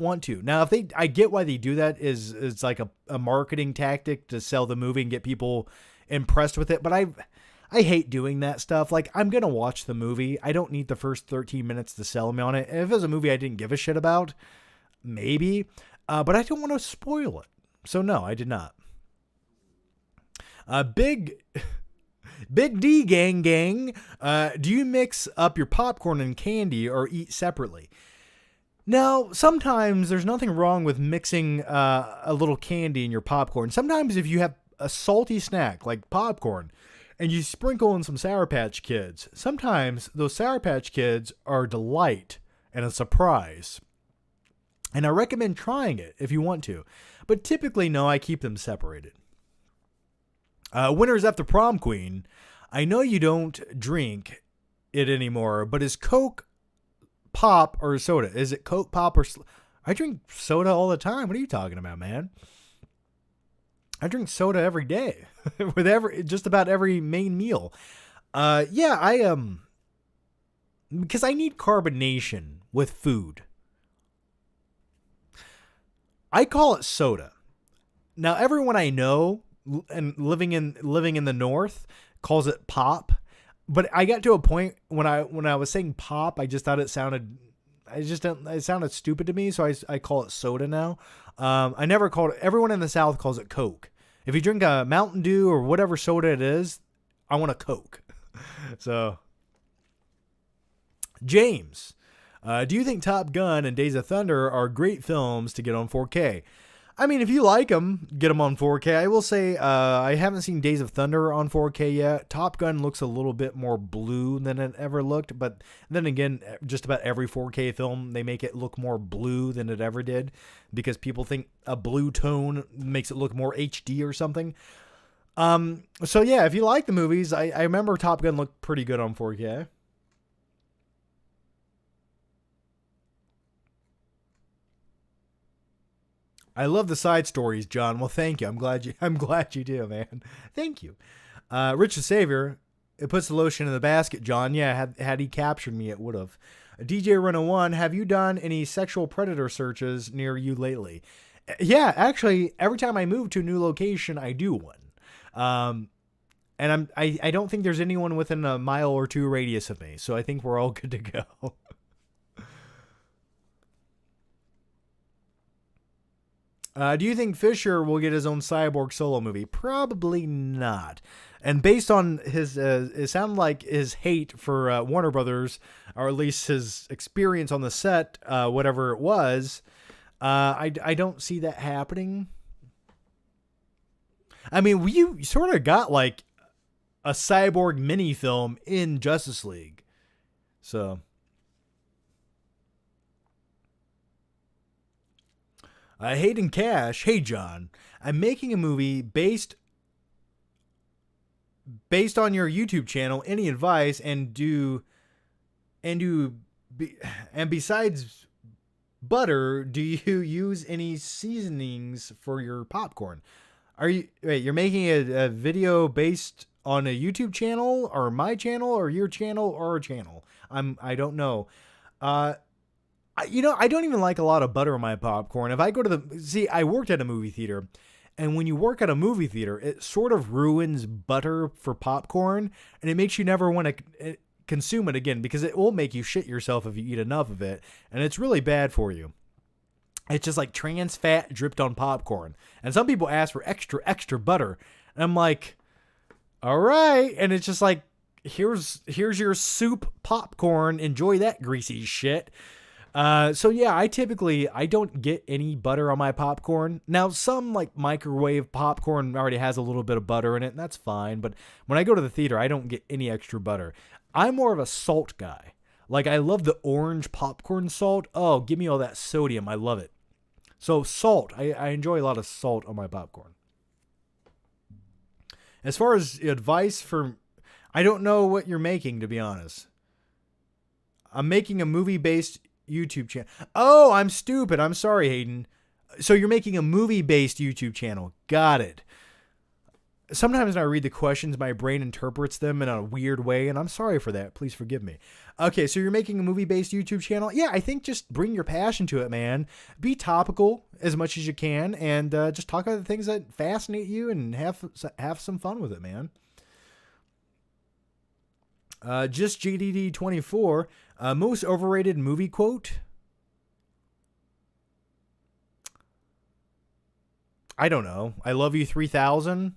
want to. Now, I get why they do that is it's like a marketing tactic to sell the movie and get people impressed with it, but I hate doing that stuff. Like, I'm going to watch the movie. I don't need the first 13 minutes to sell me on it. If it was a movie I didn't give a shit about, maybe. But I don't want to spoil it. So, no, I did not. Big D gang. Do you mix up your popcorn and candy or eat separately? Now, sometimes there's nothing wrong with mixing a little candy in your popcorn. Sometimes if you have a salty snack like popcorn, and you sprinkle in some Sour Patch Kids, sometimes those Sour Patch Kids are a delight and a surprise. And I recommend trying it if you want to. But typically, no, I keep them separated. Winners After Prom Queen, I know you don't drink it anymore, but is Coke, pop, or soda? Is it Coke, pop, or... I drink soda all the time. What are you talking about, man? I drink soda every day with just about every main meal. Yeah, because I need carbonation with food. I call it soda. Now, everyone I know and living in the North calls it pop, but I got to a point when I was saying pop, I just thought it sounded stupid to me, so I call it soda now. I never called it. Everyone in the South calls it Coke. If you drink a Mountain Dew or whatever soda it is, I want a Coke. So, James, do you think Top Gun and Days of Thunder are great films to get on 4K? I mean, if you like them, get them on 4K. I will say I haven't seen Days of Thunder on 4K yet. Top Gun looks a little bit more blue than it ever looked. But then again, just about every 4K film, they make it look more blue than it ever did. Because people think a blue tone makes it look more HD or something. So yeah, if you like the movies, I remember Top Gun looked pretty good on 4K. I love the side stories, John. Well, thank you. I'm glad you do, man. Thank you. Rich the Savior, it puts the lotion in the basket, John. Yeah, had he captured me, it would have. DJ Reno 1, have you done any sexual predator searches near you lately? Yeah, actually, every time I move to a new location, I do one. And I don't think there's anyone within a mile or two radius of me, so I think we're all good to go. Do you think Fisher will get his own Cyborg solo movie? Probably not. And based on his, it sounded like his hate for Warner Brothers, or at least his experience on the set, whatever it was, I don't see that happening. I mean, you sort of got like a Cyborg mini film in Justice League. So. Hayden Cash, hey John, I'm making a movie based on your YouTube channel. Any advice? And besides butter, do you use any seasonings for your popcorn? You're making a video based on a YouTube channel, or my channel, or your channel, or a channel? I don't know. I don't even like a lot of butter on my popcorn. If I go to I worked at a movie theater, and when you work at a movie theater, it sort of ruins butter for popcorn, and it makes you never want to consume it again, because it will make you shit yourself if you eat enough of it, and it's really bad for you. It's just like trans fat dripped on popcorn. And some people ask for extra butter, and I'm like, all right. And it's just like, here's your soup popcorn. Enjoy that greasy shit. So yeah, I don't get any butter on my popcorn. Now, some like microwave popcorn already has a little bit of butter in it, and that's fine. But when I go to the theater, I don't get any extra butter. I'm more of a salt guy. Like, I love the orange popcorn salt. Oh, give me all that sodium. I love it. So salt, I enjoy a lot of salt on my popcorn. As far as advice I don't know what you're making, to be honest. I'm making a movie-based YouTube channel. Oh, I'm stupid. I'm sorry, Hayden. So you're making a movie-based YouTube channel. Got it. Sometimes when I read the questions, my brain interprets them in a weird way, and I'm sorry for that. Please forgive me. Okay, so you're making a movie-based YouTube channel? Yeah, I think just bring your passion to it, man. Be topical as much as you can, and just talk about the things that fascinate you, and have some fun with it, man. Just GDD24, most overrated movie quote? I don't know. I love you 3000.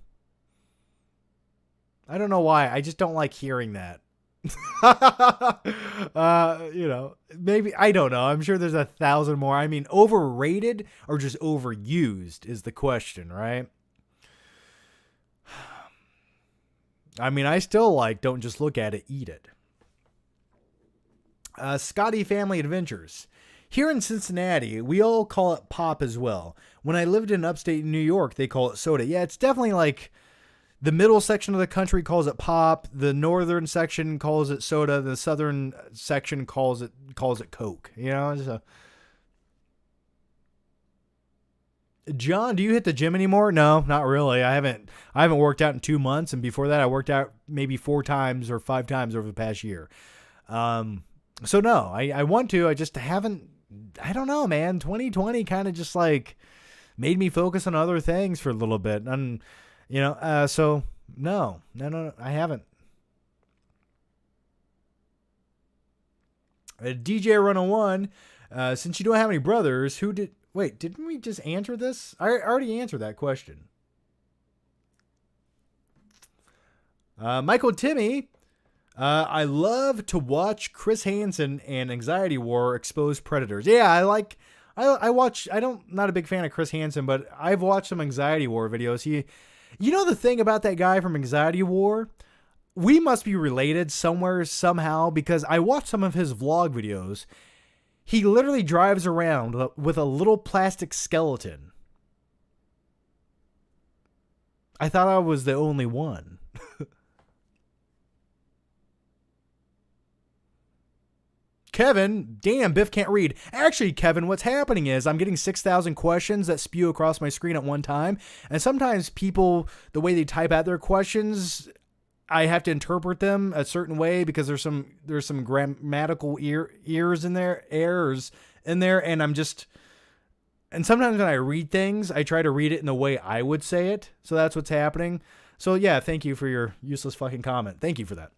I don't know why. I just don't like hearing that. Maybe, I don't know. I'm sure there's 1,000 more. I mean, overrated or just overused is the question, right? I mean, I still like don't just look at it, eat it. Scotty Family Adventures. Here in Cincinnati, we all call it pop as well. When I lived in upstate New York, they call it soda. Yeah, it's definitely like the middle section of the country calls it pop. The northern section calls it soda. The southern section calls it Coke. You know, so. John, do you hit the gym anymore? No, not really. I haven't worked out in 2 months, and before that I worked out maybe 4 times or 5 times over the past year. So no, I want to, I just haven't. I don't know, man. 2020 kind of just like made me focus on other things for a little bit. And so no, I haven't. DJ Run 1, since you don't have any brothers, didn't we just answer this? I already answered that question. Michael Timmy, I love to watch Chris Hansen and Anxiety War expose predators. Yeah, I watch, not a big fan of Chris Hansen, but I've watched some Anxiety War videos. The thing about that guy from Anxiety War, we must be related somewhere, somehow, because I watched some of his vlog videos. He literally drives around with a little plastic skeleton. I thought I was the only one. Kevin, damn, Biff can't read. Actually, Kevin, what's happening is I'm getting 6,000 questions that spew across my screen at one time. And sometimes people, the way they type out their questions, I have to interpret them a certain way because there's some grammatical errors in there, and and sometimes when I read things, I try to read it in the way I would say it. So that's what's happening. So yeah, thank you for your useless fucking comment. Thank you for that.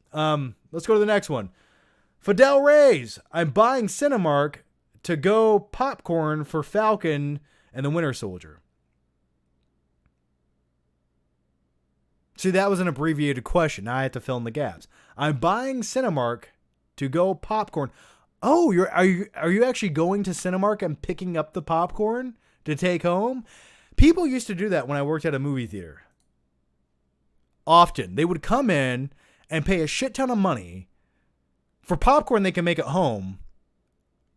Let's go to the next one. Fidel Reyes, I'm buying Cinemark to go popcorn for Falcon and the Winter Soldier. See, that was an abbreviated question. Now I have to fill in the gaps. I'm buying Cinemark to go popcorn. Oh, are you actually going to Cinemark and picking up the popcorn to take home? People used to do that when I worked at a movie theater. Often. They would come in and pay a shit ton of money for popcorn they can make at home,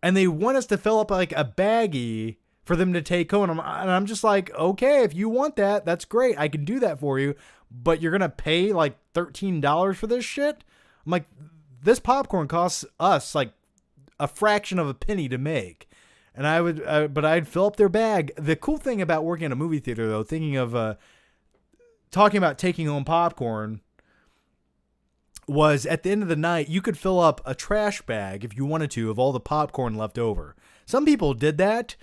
and they want us to fill up like a baggie for them to take home. And I'm just like, okay, if you want that, that's great. I can do that for you, but you're going to pay like $13 for this shit? I'm like, this popcorn costs us like a fraction of a penny to make. And I'd fill up their bag. The cool thing about working at a movie theater, though, thinking of talking about taking home popcorn, was at the end of the night, you could fill up a trash bag if you wanted to of all the popcorn left over. Some people did that.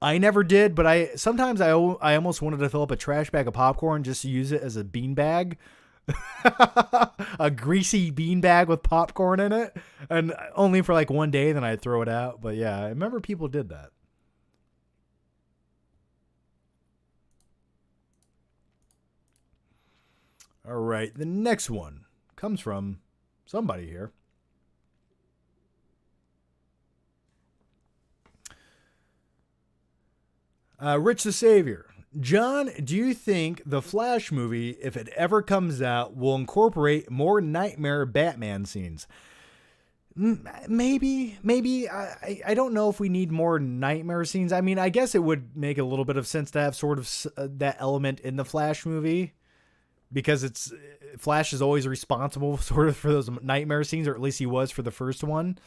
I never did, but sometimes I almost wanted to fill up a trash bag of popcorn just to use it as a bean bag. A greasy bean bag with popcorn in it, and only for like one day, then I'd throw it out. But yeah, I remember people did that. All right, the next one comes from somebody here. Rich the Savior. John, do you think the Flash movie, if it ever comes out, will incorporate more nightmare Batman scenes? Maybe. I don't know if we need more nightmare scenes. I mean, I guess it would make a little bit of sense to have sort of that element in the Flash movie, because Flash is always responsible sort of for those nightmare scenes, or at least he was for the first one.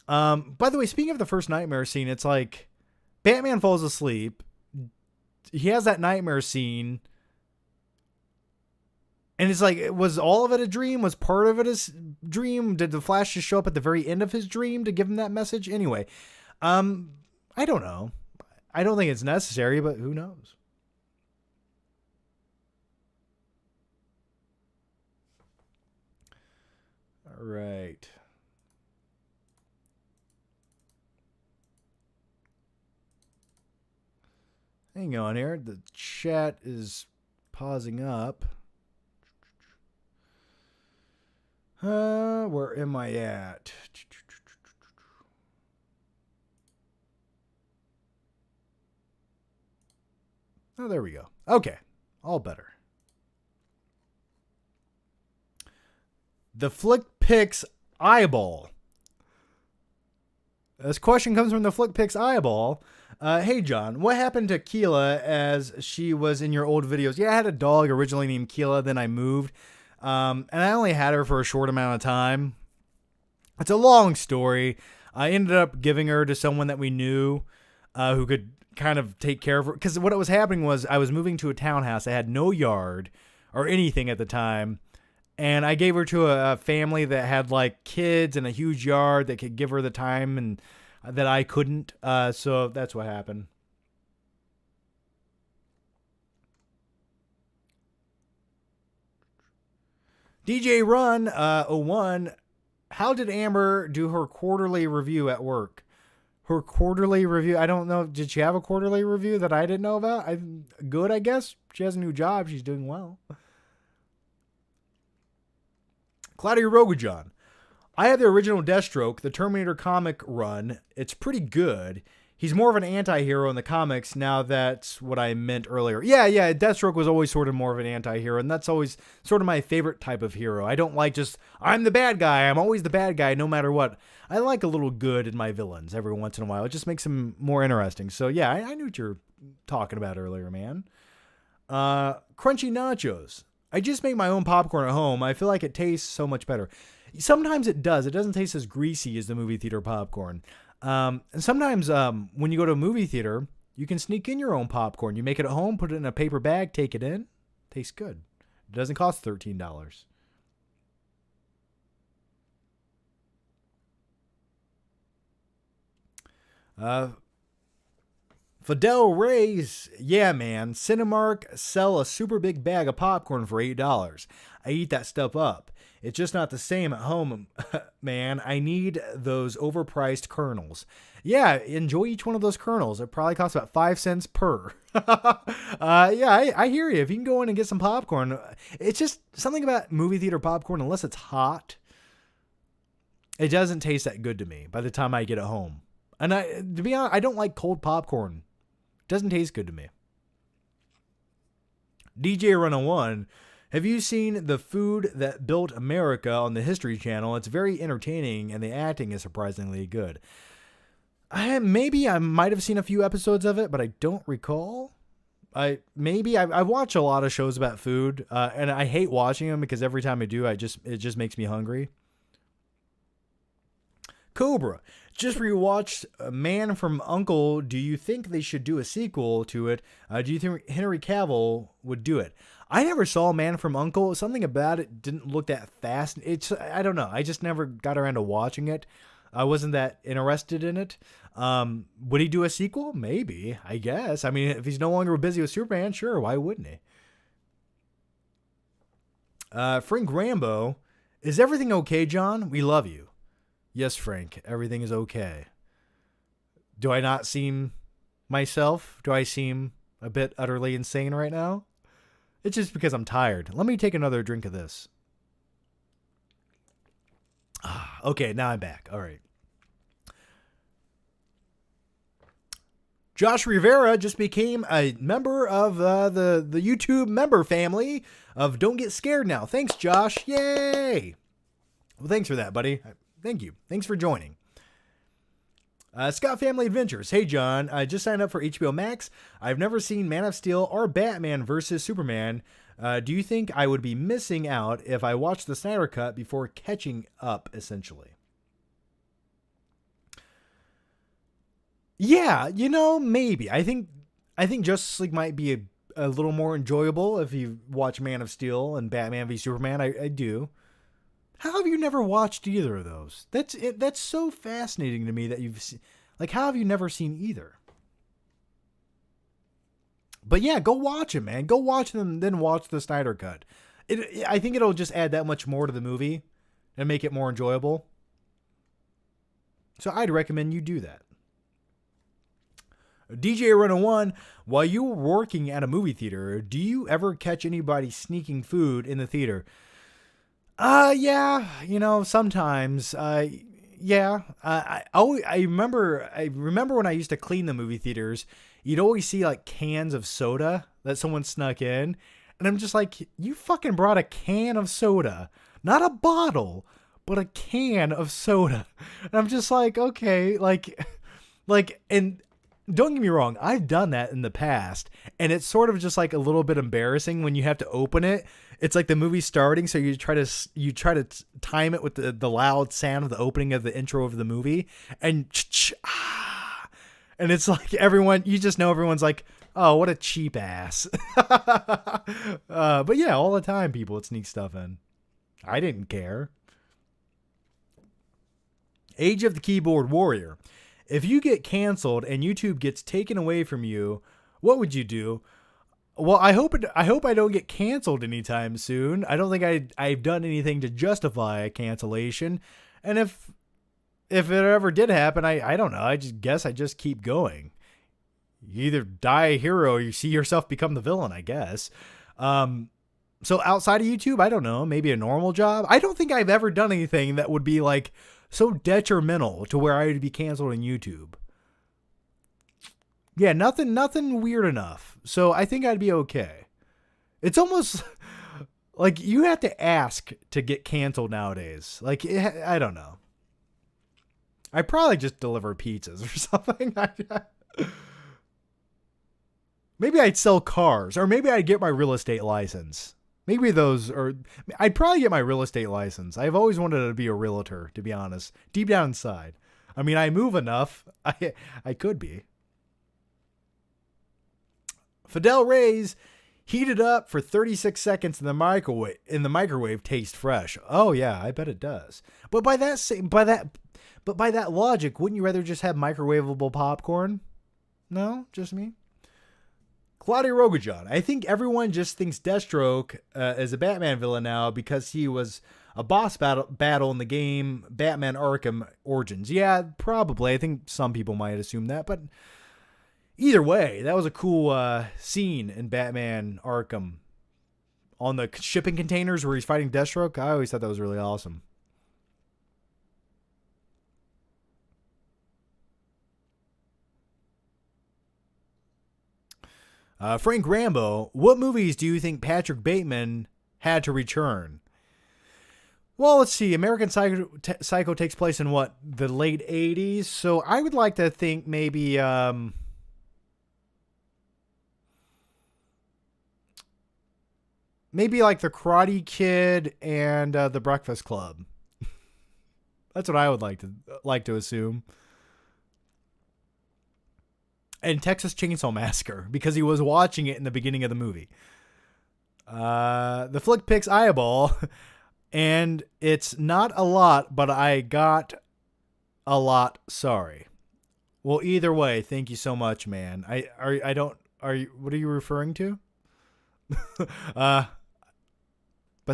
By the way, speaking of the first nightmare scene, it's like Batman falls asleep. He has that nightmare scene, and it's like, was all of it a dream? Was part of it a dream? Did the Flash just show up at the very end of his dream to give him that message? Anyway, I don't know. I don't think it's necessary, but who knows? All right. Hang on here. The chat is pausing up. Where am I at? Oh, there we go. Okay. All better. The Flick Picks Eyeball. This question comes from the Flick Picks Eyeball. Hey, John, what happened to Keela as she was in your old videos? Yeah, I had a dog originally named Keela, then I moved. And I only had her for a short amount of time. It's a long story. I ended up giving her to someone that we knew who could kind of take care of her. Because what was happening was I was moving to a townhouse. I had no yard or anything at the time. And I gave her to a family that had like kids and a huge yard that could give her the time and that I couldn't. So that's what happened. DJ Run 01. How did Amber do her quarterly review at work? Her quarterly review? I don't know. Did she have a quarterly review that I didn't know about? Good, I guess. She has a new job. She's doing well. Claudia Rogujon. I have the original Deathstroke, the Terminator comic run. It's pretty good. He's more of an anti-hero in the comics. Now that's what I meant earlier. Yeah. Deathstroke was always sort of more of an anti-hero, and that's always sort of my favorite type of hero. I don't like just, I'm the bad guy. I'm always the bad guy no matter what. I like a little good in my villains every once in a while. It just makes them more interesting. So yeah, I knew what you were talking about earlier, man. Crunchy Nachos. I just make my own popcorn at home. I feel like it tastes so much better. Sometimes it does. It doesn't taste as greasy as the movie theater popcorn. And sometimes when you go to a movie theater, you can sneak in your own popcorn. You make it at home, put it in a paper bag, take it in. Tastes good. It doesn't cost $13. Uh, Fidel Reyes, yeah, man. Cinemark sell a super big bag of popcorn for $8. I eat that stuff up. It's just not the same at home, man. I need those overpriced kernels. Yeah, enjoy each one of those kernels. It probably costs about 5 cents per. Yeah, I hear you. If you can go in and get some popcorn, it's just something about movie theater popcorn, unless it's hot, it doesn't taste that good to me by the time I get it home. And to be honest, I don't like cold popcorn. Doesn't taste good to me. DJ Run 1, have you seen The Food That Built America on the History Channel? It's very entertaining and the acting is surprisingly good. Maybe I might have seen a few episodes of it, but I don't recall. I watch a lot of shows about food, and I hate watching them because every time I do, it just makes me hungry. Cobra, just rewatched Man from U.N.C.L.E. Do you think they should do a sequel to it? Do you think Henry Cavill would do it? I never saw Man from U.N.C.L.E. Something about it didn't look that fast. I don't know. I just never got around to watching it. I wasn't that interested in it. Would he do a sequel? Maybe, I guess. I mean, if he's no longer busy with Superman, sure, why wouldn't he? Frank Rambo, is everything okay, John? We love you. Yes, Frank, everything is okay. Do I not seem myself? Do I seem a bit utterly insane right now? It's just because I'm tired. Let me take another drink of this. Okay, now I'm back. All right. Josh Rivera just became a member of the YouTube member family of Don't Get Scared Now. Thanks, Josh. Yay! Well, thanks for that, buddy. Thank you. Thanks for joining. Scott Family Adventures. Hey, John. I just signed up for HBO Max. I've never seen Man of Steel or Batman vs. Superman. Do you think I would be missing out if I watched the Snyder Cut before catching up, essentially? Yeah, maybe. I think Justice League might be a little more enjoyable if you watch Man of Steel and Batman v Superman. I do. How have you never watched either of those? That's so fascinating to me that you've seen. Like, how have you never seen either? But yeah, go watch them, man. Go watch them, then watch the Snyder Cut. I think it'll just add that much more to the movie and make it more enjoyable. So I'd recommend you do that. DJ Run 1, while you were working at a movie theater, do you ever catch anybody sneaking food in the theater? Yeah, sometimes. Yeah. I remember when I used to clean the movie theaters, you'd always see like cans of soda that someone snuck in. And I'm just like, you fucking brought a can of soda, not a bottle, but a can of soda. And I'm just like, okay, and don't get me wrong, I've done that in the past, and it's sort of just like a little bit embarrassing when you have to open it. It's like the movie's starting, so you try to time it with the loud sound of the opening of the intro of the movie, and it's like everyone's like, oh, what a cheap ass. But yeah, all the time people would sneak stuff in. I didn't care. Age of the Keyboard Warrior. If you get canceled and YouTube gets taken away from you, what would you do? Well, I hope I don't get canceled anytime soon. I don't think I've done anything to justify a cancellation. And if it ever did happen, I don't know. I just keep going. You either die a hero or you see yourself become the villain, I guess. So outside of YouTube, I don't know, maybe a normal job. I don't think I've ever done anything that would be like so detrimental to where I would be canceled on YouTube. Yeah, nothing weird enough. So I think I'd be okay. It's almost like you have to ask to get canceled nowadays. Like, I don't know. I probably just deliver pizzas or something. Maybe I'd sell cars, or maybe I'd get my real estate license. Maybe I'd probably get my real estate license. I've always wanted to be a realtor, to be honest. Deep down inside. I mean, I move enough. I could be. Fidel Reyes, heated up for 36 seconds in the microwave, taste fresh. Oh yeah, I bet it does. But by But by that logic, wouldn't you rather just have microwavable popcorn? No, just me. Claudia Rogajan. I think everyone just thinks Deathstroke is a Batman villain now because he was a boss battle in the game Batman Arkham Origins. Yeah, probably. I think some people might assume that, but either way, that was a cool scene in Batman Arkham on the shipping containers where he's fighting Deathstroke. I always thought that was really awesome. Frank Rambo, what movies do you think Patrick Bateman had to return? Well, let's see. American Psycho takes place in what? The late 80s? So I would like to think maybe... maybe like The Karate Kid and The Breakfast Club. That's what I would like to assume. And Texas Chainsaw Massacre, because he was watching it in the beginning of the movie. The flick picks Eyeball, and it's not a lot, but I got a lot. Sorry. Well, either way, thank you so much, man. What are you referring to? But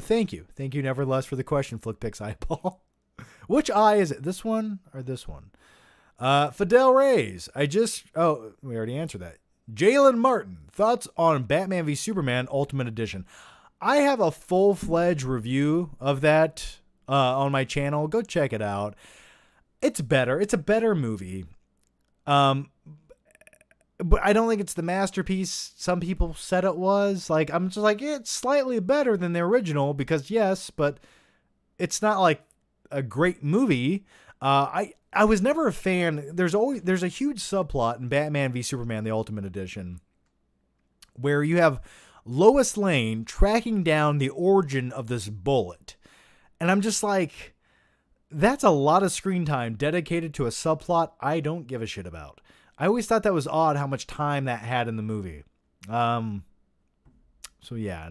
thank you nevertheless for the question, flick picks Eyeball. Which eye is it? This one or this one? Fidel Reyes. We already answered that. Jalen Martin, thoughts on Batman v Superman Ultimate Edition? I have a full-fledged review of that on my channel. Go check it out. It's better. It's a better movie. But I don't think it's the masterpiece some people said it was. Like, I'm just like, it's slightly better than the original because yes, but it's not like a great movie. I was never a fan. There's a huge subplot in Batman v Superman, the Ultimate Edition, where you have Lois Lane tracking down the origin of this bullet. And I'm just like, that's a lot of screen time dedicated to a subplot I don't give a shit about. I always thought that was odd how much time that had in the movie. So yeah.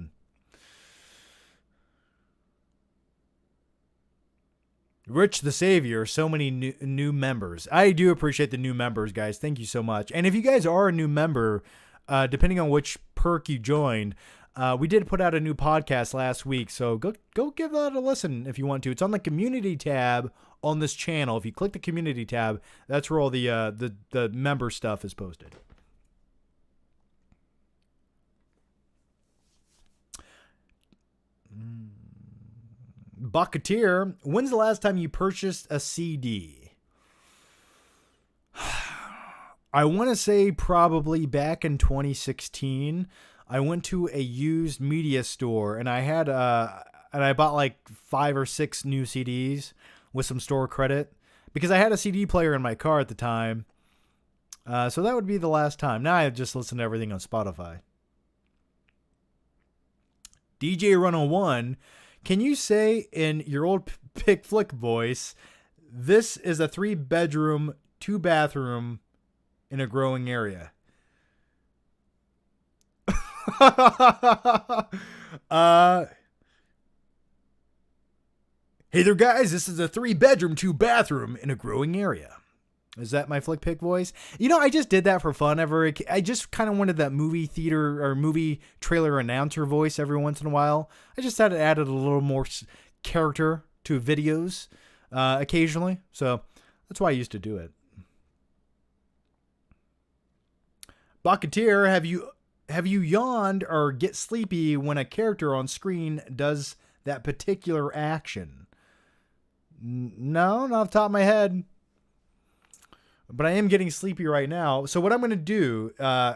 Rich the Savior, so many new members. I do appreciate the new members, guys. Thank you so much. And if you guys are a new member, depending on which perk you joined, we did put out a new podcast last week, so go give that a listen if you want to. It's on the community tab on this channel. If you click the community tab, that's where all the member stuff is posted. Bucketeer, when's the last time you purchased a CD? I want to say probably back in 2016. I went to a used media store and I bought like 5 or 6 new CDs with some store credit because I had a CD player in my car at the time. So that would be the last time. Now I just listen to everything on Spotify. DJ Run 01. Can you say in your old pick flick voice, this is a 3-bedroom, 2-bathroom in a growing area? Hey there, guys. This is a 3-bedroom, 2-bathroom in a growing area. Is that my flick pick voice? You know, I just did that for fun. I just kind of wanted that movie theater or movie trailer announcer voice every once in a while. I just thought it added a little more character to videos occasionally. So that's why I used to do it. Bucketeer, have you yawned or get sleepy when a character on screen does that particular action? No, not off the top of my head. But I am getting sleepy right now. So what I'm going to do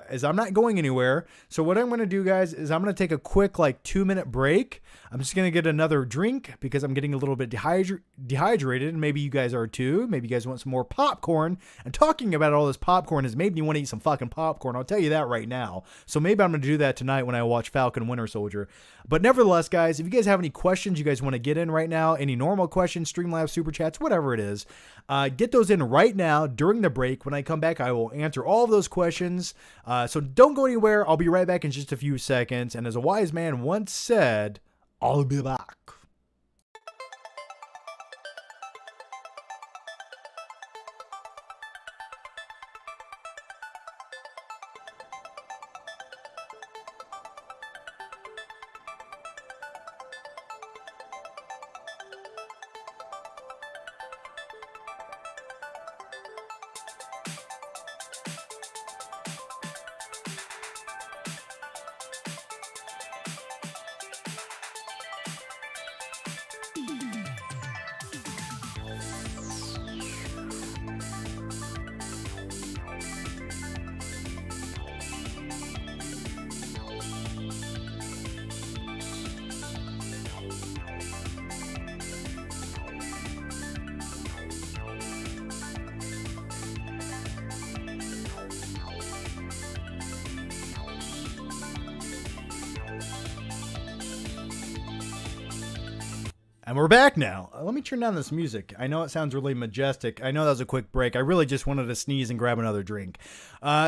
is I'm not going anywhere. So what I'm going to do, guys, is I'm going to take a quick 2-minute break. I'm just going to get another drink because I'm getting a little bit dehydrated. And maybe you guys are too. Maybe you guys want some more popcorn. And talking about all this popcorn has made me want to eat some fucking popcorn. I'll tell you that right now. So maybe I'm going to do that tonight when I watch Falcon Winter Soldier. But nevertheless, guys, if you guys have any questions you guys want to get in right now, any normal questions, Streamlabs, Super Chats, whatever it is, get those in right now during the break. When I come back, I will answer all of those questions. So don't go anywhere. I'll be right back in just a few seconds. And as a wise man once said, I'll be back. And we're back now. Let me turn down this music. I know it sounds really majestic. I know that was a quick break. I really just wanted to sneeze and grab another drink.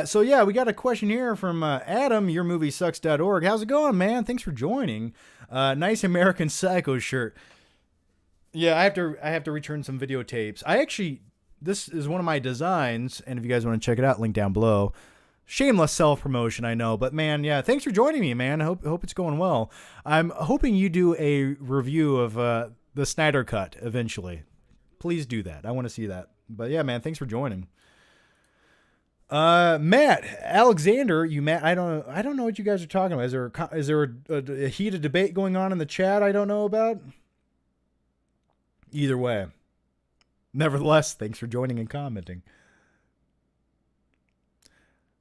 So yeah, we got a question here from Adam, yourmoviesucks.org. How's it going, man? Thanks for joining. Nice American Psycho shirt. Yeah, I have to return some videotapes. This is one of my designs, and if you guys want to check it out, link down below. Shameless self-promotion, I know, but man, yeah, thanks for joining me, man. I hope it's going well. I'm hoping you do a review of the Snyder Cut eventually. Please do that. I want to see that. But yeah, man, thanks for joining. Matt, Alexander, Matt, I don't know what you guys are talking about. Is there a heated debate going on in the chat I don't know about? Either way. Nevertheless, thanks for joining and commenting.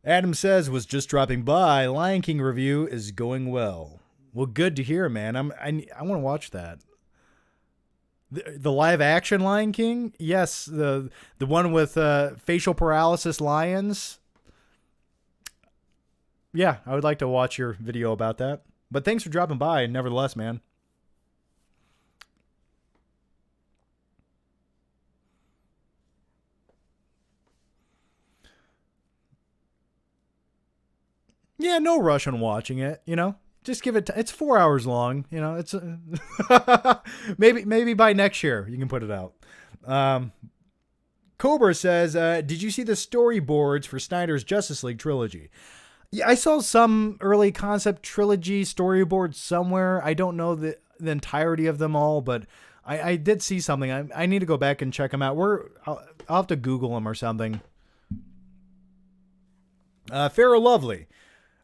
Adam says, was just dropping by. Lion King review is going well. Well, good to hear, man. I want to watch that. The live action Lion King? Yes, the one with facial paralysis lions. Yeah, I would like to watch your video about that. But thanks for dropping by, nevertheless, man. Yeah, no rush on watching it, Just give it it's 4 hours long, it's maybe by next year you can put it out. Cobra says, did you see the storyboards for Snyder's Justice League trilogy? Yeah, I saw some early concept trilogy storyboards somewhere. I don't know the entirety of them all, but I did see something. I need to go back and check them out. I'll have to Google them or something. Fair or Lovely.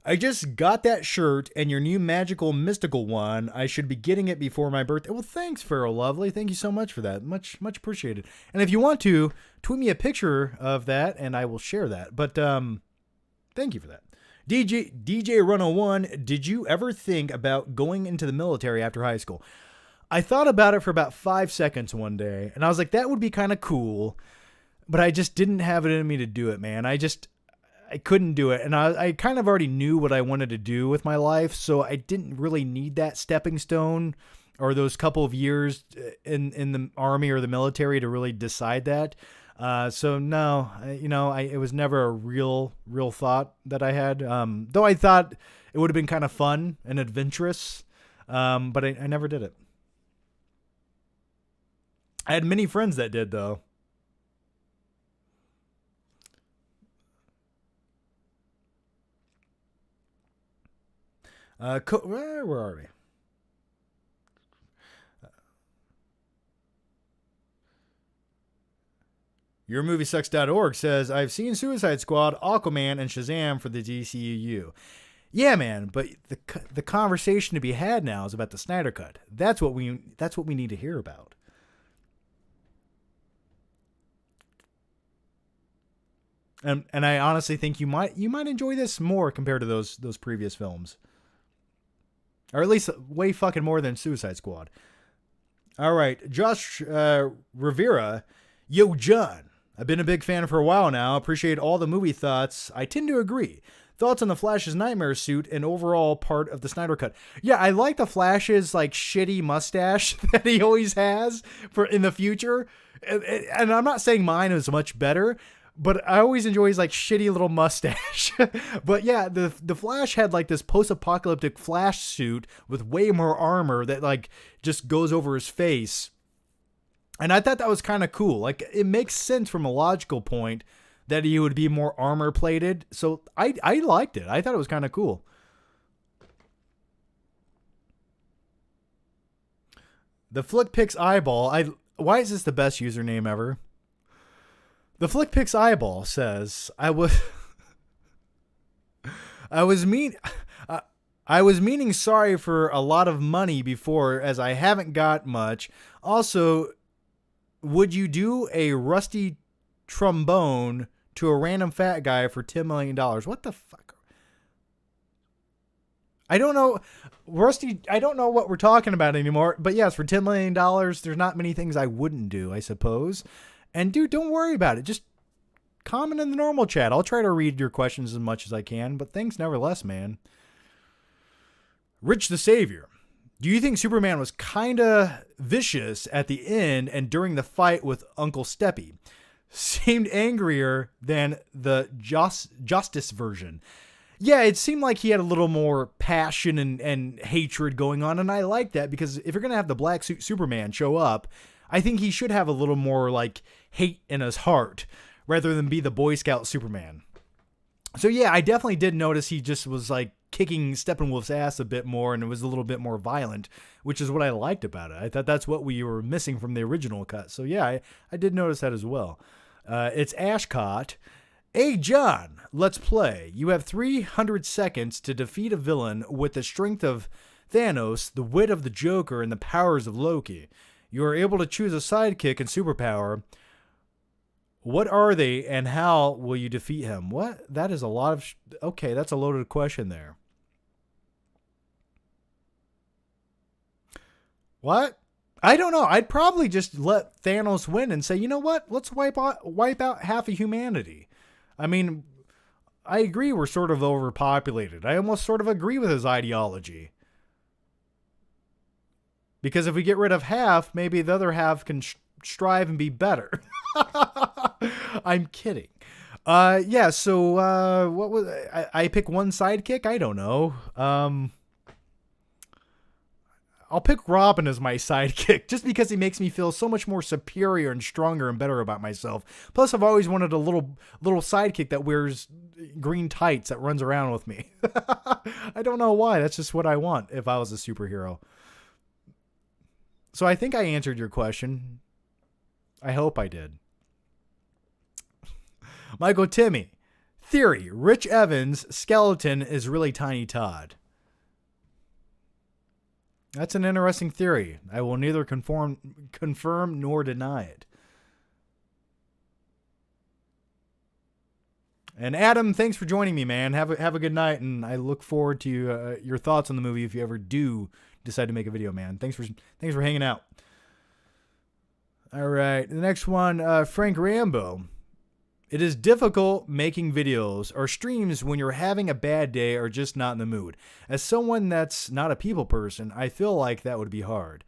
I just got that shirt and your new magical mystical one. I should be getting it before my birthday. Well, thanks, Farrell Lovely. Thank you so much for that. Much appreciated. And if you want to, tweet me a picture of that and I will share that. But thank you for that. DJ Run 01, did you ever think about going into the military after high school? I thought about it for about 5 seconds one day, and I was like, that would be kind of cool, but I just didn't have it in me to do it, man. I couldn't do it. And I kind of already knew what I wanted to do with my life. So I didn't really need that stepping stone or those couple of years in the army or the military to really decide that. So no, it was never a real thought that I had. Though I thought it would have been kind of fun and adventurous. But I never did it. I had many friends that did though. Where are we? YourMovieSucks.org says, I've seen Suicide Squad, Aquaman, and Shazam for the DCEU. Yeah, man, but the conversation to be had now is about the Snyder Cut. That's what we need to hear about. And I honestly think you might enjoy this more compared to those previous films. Or at least way fucking more than Suicide Squad. All right. Josh Rivera. Yo, John. I've been a big fan for a while now. Appreciate all the movie thoughts. I tend to agree. Thoughts on the Flash's nightmare suit and overall part of the Snyder Cut. Yeah, I like the Flash's shitty mustache that he always has for in the future. And I'm not saying mine is much better, but I always enjoy his shitty little mustache. But yeah, the Flash had this post-apocalyptic Flash suit with way more armor that just goes over his face. And I thought that was kind of cool. It makes sense from a logical point that he would be more armor plated. So I liked it. I thought it was kind of cool. The FlickPix Eyeball. Why is this the best username ever? The FlickPix Eyeball says, I was meaning sorry for a lot of money before, as I haven't got much. Also, would you do a rusty trombone to a random fat guy for $10 million? What the fuck? I don't know. Rusty, I don't know what we're talking about anymore. But yes, for $10 million, there's not many things I wouldn't do, I suppose. And dude, don't worry about it. Just comment in the normal chat. I'll try to read your questions as much as I can, but thanks nevertheless, man. Rich the Savior. Do you think Superman was kind of vicious at the end and during the fight with Uncle Steppy? Seemed angrier than the Justice version. Yeah, it seemed like he had a little more passion and hatred going on, and I like that because if you're going to have the black suit Superman show up, I think he should have a little more like hate in his heart rather than be the Boy Scout Superman. So yeah, I definitely did notice he just was like kicking Steppenwolf's ass a bit more, and it was a little bit more violent, which is what I liked about it. I thought that's what we were missing from the original cut. So yeah, I did notice that as well. It's Ashcott. Hey, John, let's play. You have 300 seconds to defeat a villain with the strength of Thanos, the wit of the Joker, and the powers of Loki. You are able to choose a sidekick and superpower. What are they, and how will you defeat him? What? That is a lot of... Okay, that's a loaded question there. What? I don't know. I'd probably just let Thanos win and say, you know what? Let's wipe out half of humanity. I mean, I agree we're sort of overpopulated. I almost sort of agree with his ideology. Because if we get rid of half, maybe the other half can strive and be better. I'm kidding. Yeah, so what was I pick one sidekick? I don't know. I'll pick Robin as my sidekick just because he makes me feel so much more superior and stronger and better about myself. Plus, I've always wanted a little sidekick that wears green tights that runs around with me. I don't know why. That's just what I want if I was a superhero. So I think I answered your question. I hope I did. Michael Timmy. Theory. Rich Evans' skeleton is really Tiny Todd. That's an interesting theory. I will neither confirm nor deny it. And Adam, thanks for joining me, man. Have a good night, and I look forward to your thoughts on the movie if you ever do decide to make a video, man. Thanks for hanging out. All right, the next one, Frank Rambo. It is difficult making videos or streams when you're having a bad day or just not in the mood. As someone that's not a people person, I feel like that would be hard.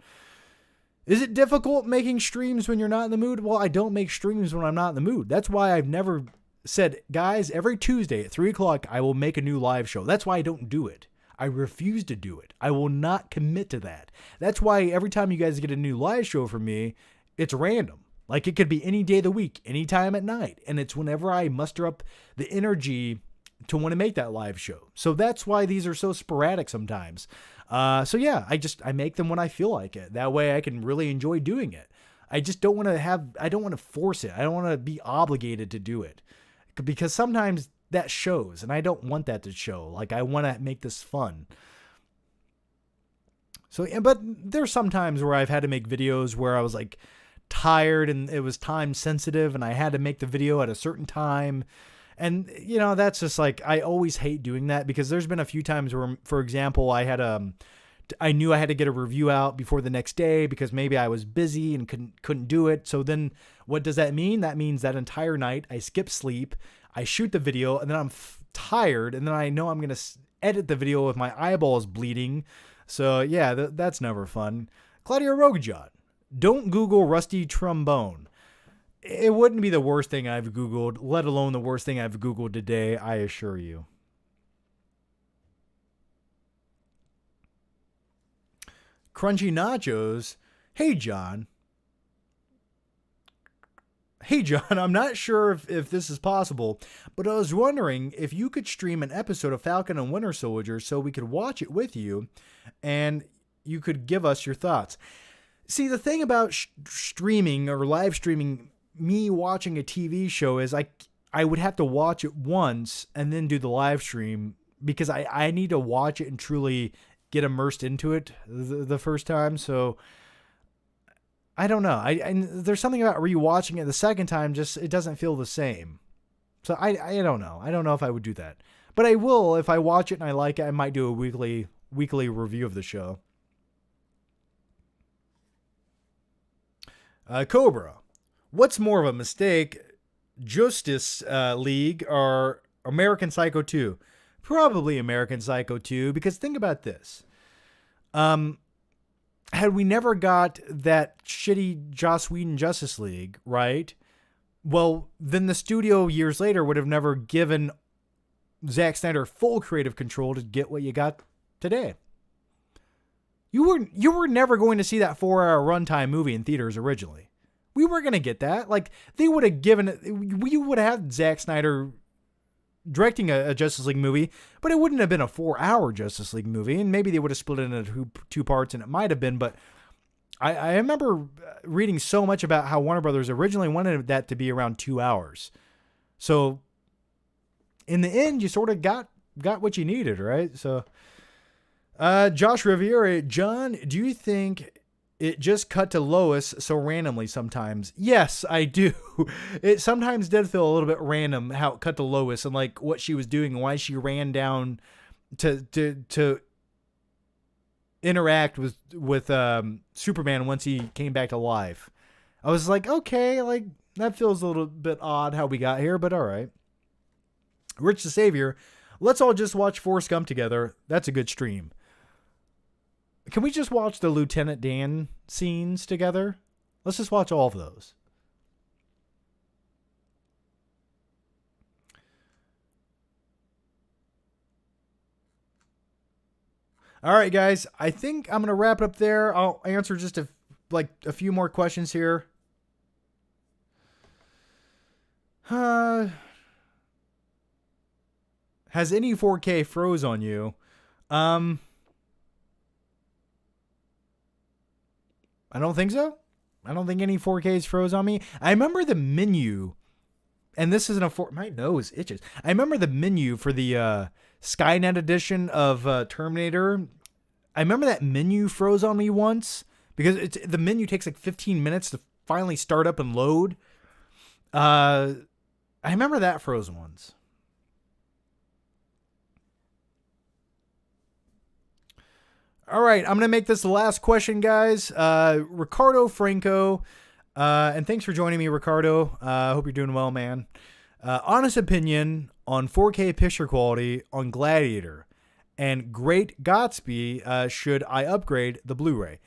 Is it difficult making streams when you're not in the mood? Well, I don't make streams when I'm not in the mood. That's why I've never said, guys, every Tuesday at 3 o'clock, I will make a new live show. That's why I don't do it. I refuse to do it. I will not commit to that. That's why every time you guys get a new live show from me, it's random. Like, it could be any day of the week, any time at night. And it's whenever I muster up the energy to want to make that live show. So that's why these are so sporadic sometimes. So yeah, I make them when I feel like it. That way I can really enjoy doing it. I just don't want to force it. I don't want to be obligated to do it. Because sometimes that shows, and I don't want that to show. Like, I want to make this fun. So, but there's some times where I've had to make videos where I was like, tired and it was time sensitive and I had to make the video at a certain time. And, you know, that's just like, I always hate doing that because there's been a few times where, for example, I knew I had to get a review out before the next day because maybe I was busy and couldn't do it. So then what does that mean? That means that entire night I skip sleep, I shoot the video, and then I'm tired, and then I know I'm going to edit the video with my eyeballs bleeding. So yeah, that's never fun. Claudia Rogajon. Don't Google rusty trombone. It wouldn't be the worst thing I've Googled, let alone the worst thing I've Googled today, I assure you. Crunchy Nachos. Hey, John, I'm not sure if this is possible, but I was wondering if you could stream an episode of Falcon and Winter Soldier so we could watch it with you and you could give us your thoughts. See, the thing about streaming or live streaming me watching a TV show is I would have to watch it once and then do the live stream because I need to watch it and truly get immersed into it the first time. So I don't know. There's something about rewatching it the second time, just it doesn't feel the same. So I don't know. I don't know if I would do that. But I will, if I watch it and I like it, I might do a weekly review of the show. Cobra. What's more of a mistake, Justice League or American Psycho 2? Probably American Psycho 2, because think about this. had we never got that shitty Joss Whedon Justice League, right? Well, then the studio years later would have never given Zack Snyder full creative control to get what you got today. You were never going to see that 4-hour runtime movie in theaters originally. We weren't going to get that. Like, they would have given it, we would have had Zack Snyder directing a Justice League movie, but it wouldn't have been a 4-hour Justice League movie, and maybe they would have split it into two parts, and it might have been, but I remember reading so much about how Warner Brothers originally wanted that to be around 2 hours. So, in the end, you sort of got what you needed, right? So, Josh Riviera, John, do you think it just cut to Lois so randomly sometimes? Yes, I do. It sometimes did feel a little bit random how it cut to Lois and like what she was doing and why she ran down to interact with Superman once he came back to life. I was like, okay, like that feels a little bit odd how we got here, but all right. Rich the Savior, let's all just watch Forrest Gump together. That's a good stream. Can we just watch the Lieutenant Dan scenes together? Let's just watch all of those. All right, guys. I think I'm going to wrap it up there. I'll answer just a few more questions here. Has any 4K froze on you? I don't think so. I don't think any 4Ks froze on me. I remember the menu, and this isn't my nose itches. I remember the menu for the Skynet edition of Terminator. I remember that menu froze on me once because the menu takes like 15 minutes to finally start up and load. I remember that froze once. All right, I'm going to make this the last question, guys. Ricardo Franco, and thanks for joining me, Ricardo. I hope you're doing well, man. Honest opinion on 4K picture quality on Gladiator and Great Gatsby, should I upgrade the Blu-ray?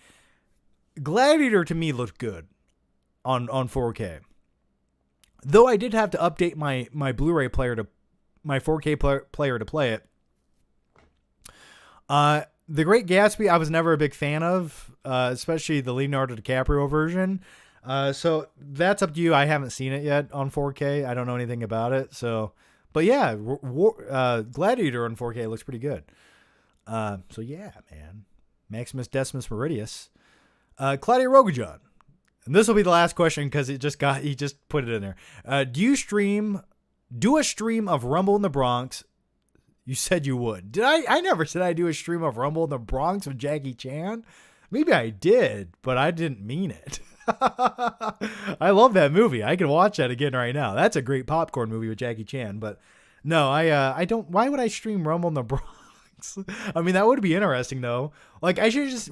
Gladiator to me looked good on 4K. Though I did have to update my Blu-ray player to my 4K player to play it. The Great Gatsby, I was never a big fan of, especially the Leonardo DiCaprio version. So that's up to you. I haven't seen it yet on 4K. I don't know anything about it. So, but yeah, Gladiator on 4K looks pretty good. So yeah, man. Maximus Decimus Meridius. Claudia Rogajon. And this will be the last question because he just put it in there. Do a stream of Rumble in the Bronx? You said you would. Did I? I never said I'd do a stream of Rumble in the Bronx with Jackie Chan. Maybe I did, but I didn't mean it. I love that movie. I can watch that again right now. That's a great popcorn movie with Jackie Chan. But no, I don't. Why would I stream Rumble in the Bronx? I mean, that would be interesting though. Like I should just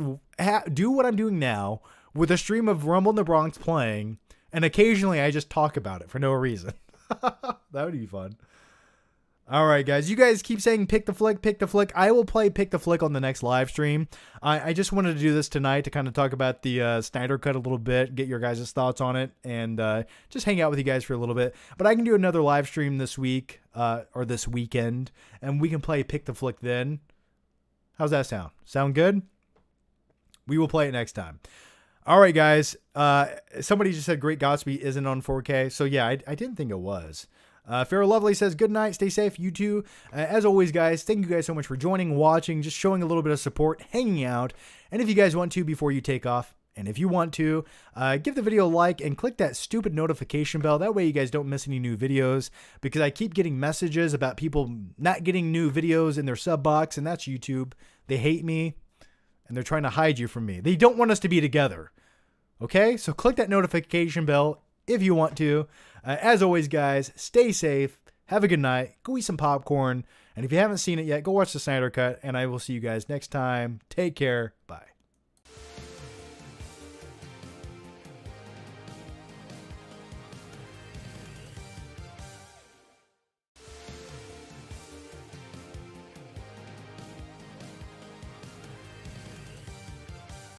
do what I'm doing now with a stream of Rumble in the Bronx playing, and occasionally I just talk about it for no reason. That would be fun. All right, guys. You guys keep saying pick the flick, pick the flick. I will play pick the flick on the next live stream. I just wanted to do this tonight to kind of talk about the Snyder Cut a little bit, get your guys' thoughts on it, and just hang out with you guys for a little bit. But I can do another live stream this week or this weekend, and we can play pick the flick then. How's that sound? Sound good? We will play it next time. All right, guys. Somebody just said Great Gatsby isn't on 4K. So, yeah, I didn't think it was. Farrah Lovely says, good night, stay safe, you too. As always, guys, thank you guys so much for joining, watching, just showing a little bit of support, hanging out. And if you guys want to, before you take off, and if you want to, give the video a like and click that stupid notification bell. That way you guys don't miss any new videos, because I keep getting messages about people not getting new videos in their sub box, and that's YouTube. They hate me, and they're trying to hide you from me. They don't want us to be together. Okay? So click that notification bell if you want to. As always, guys, stay safe. Have a good night. Go eat some popcorn. And if you haven't seen it yet, go watch the Snyder Cut. And I will see you guys next time. Take care. Bye.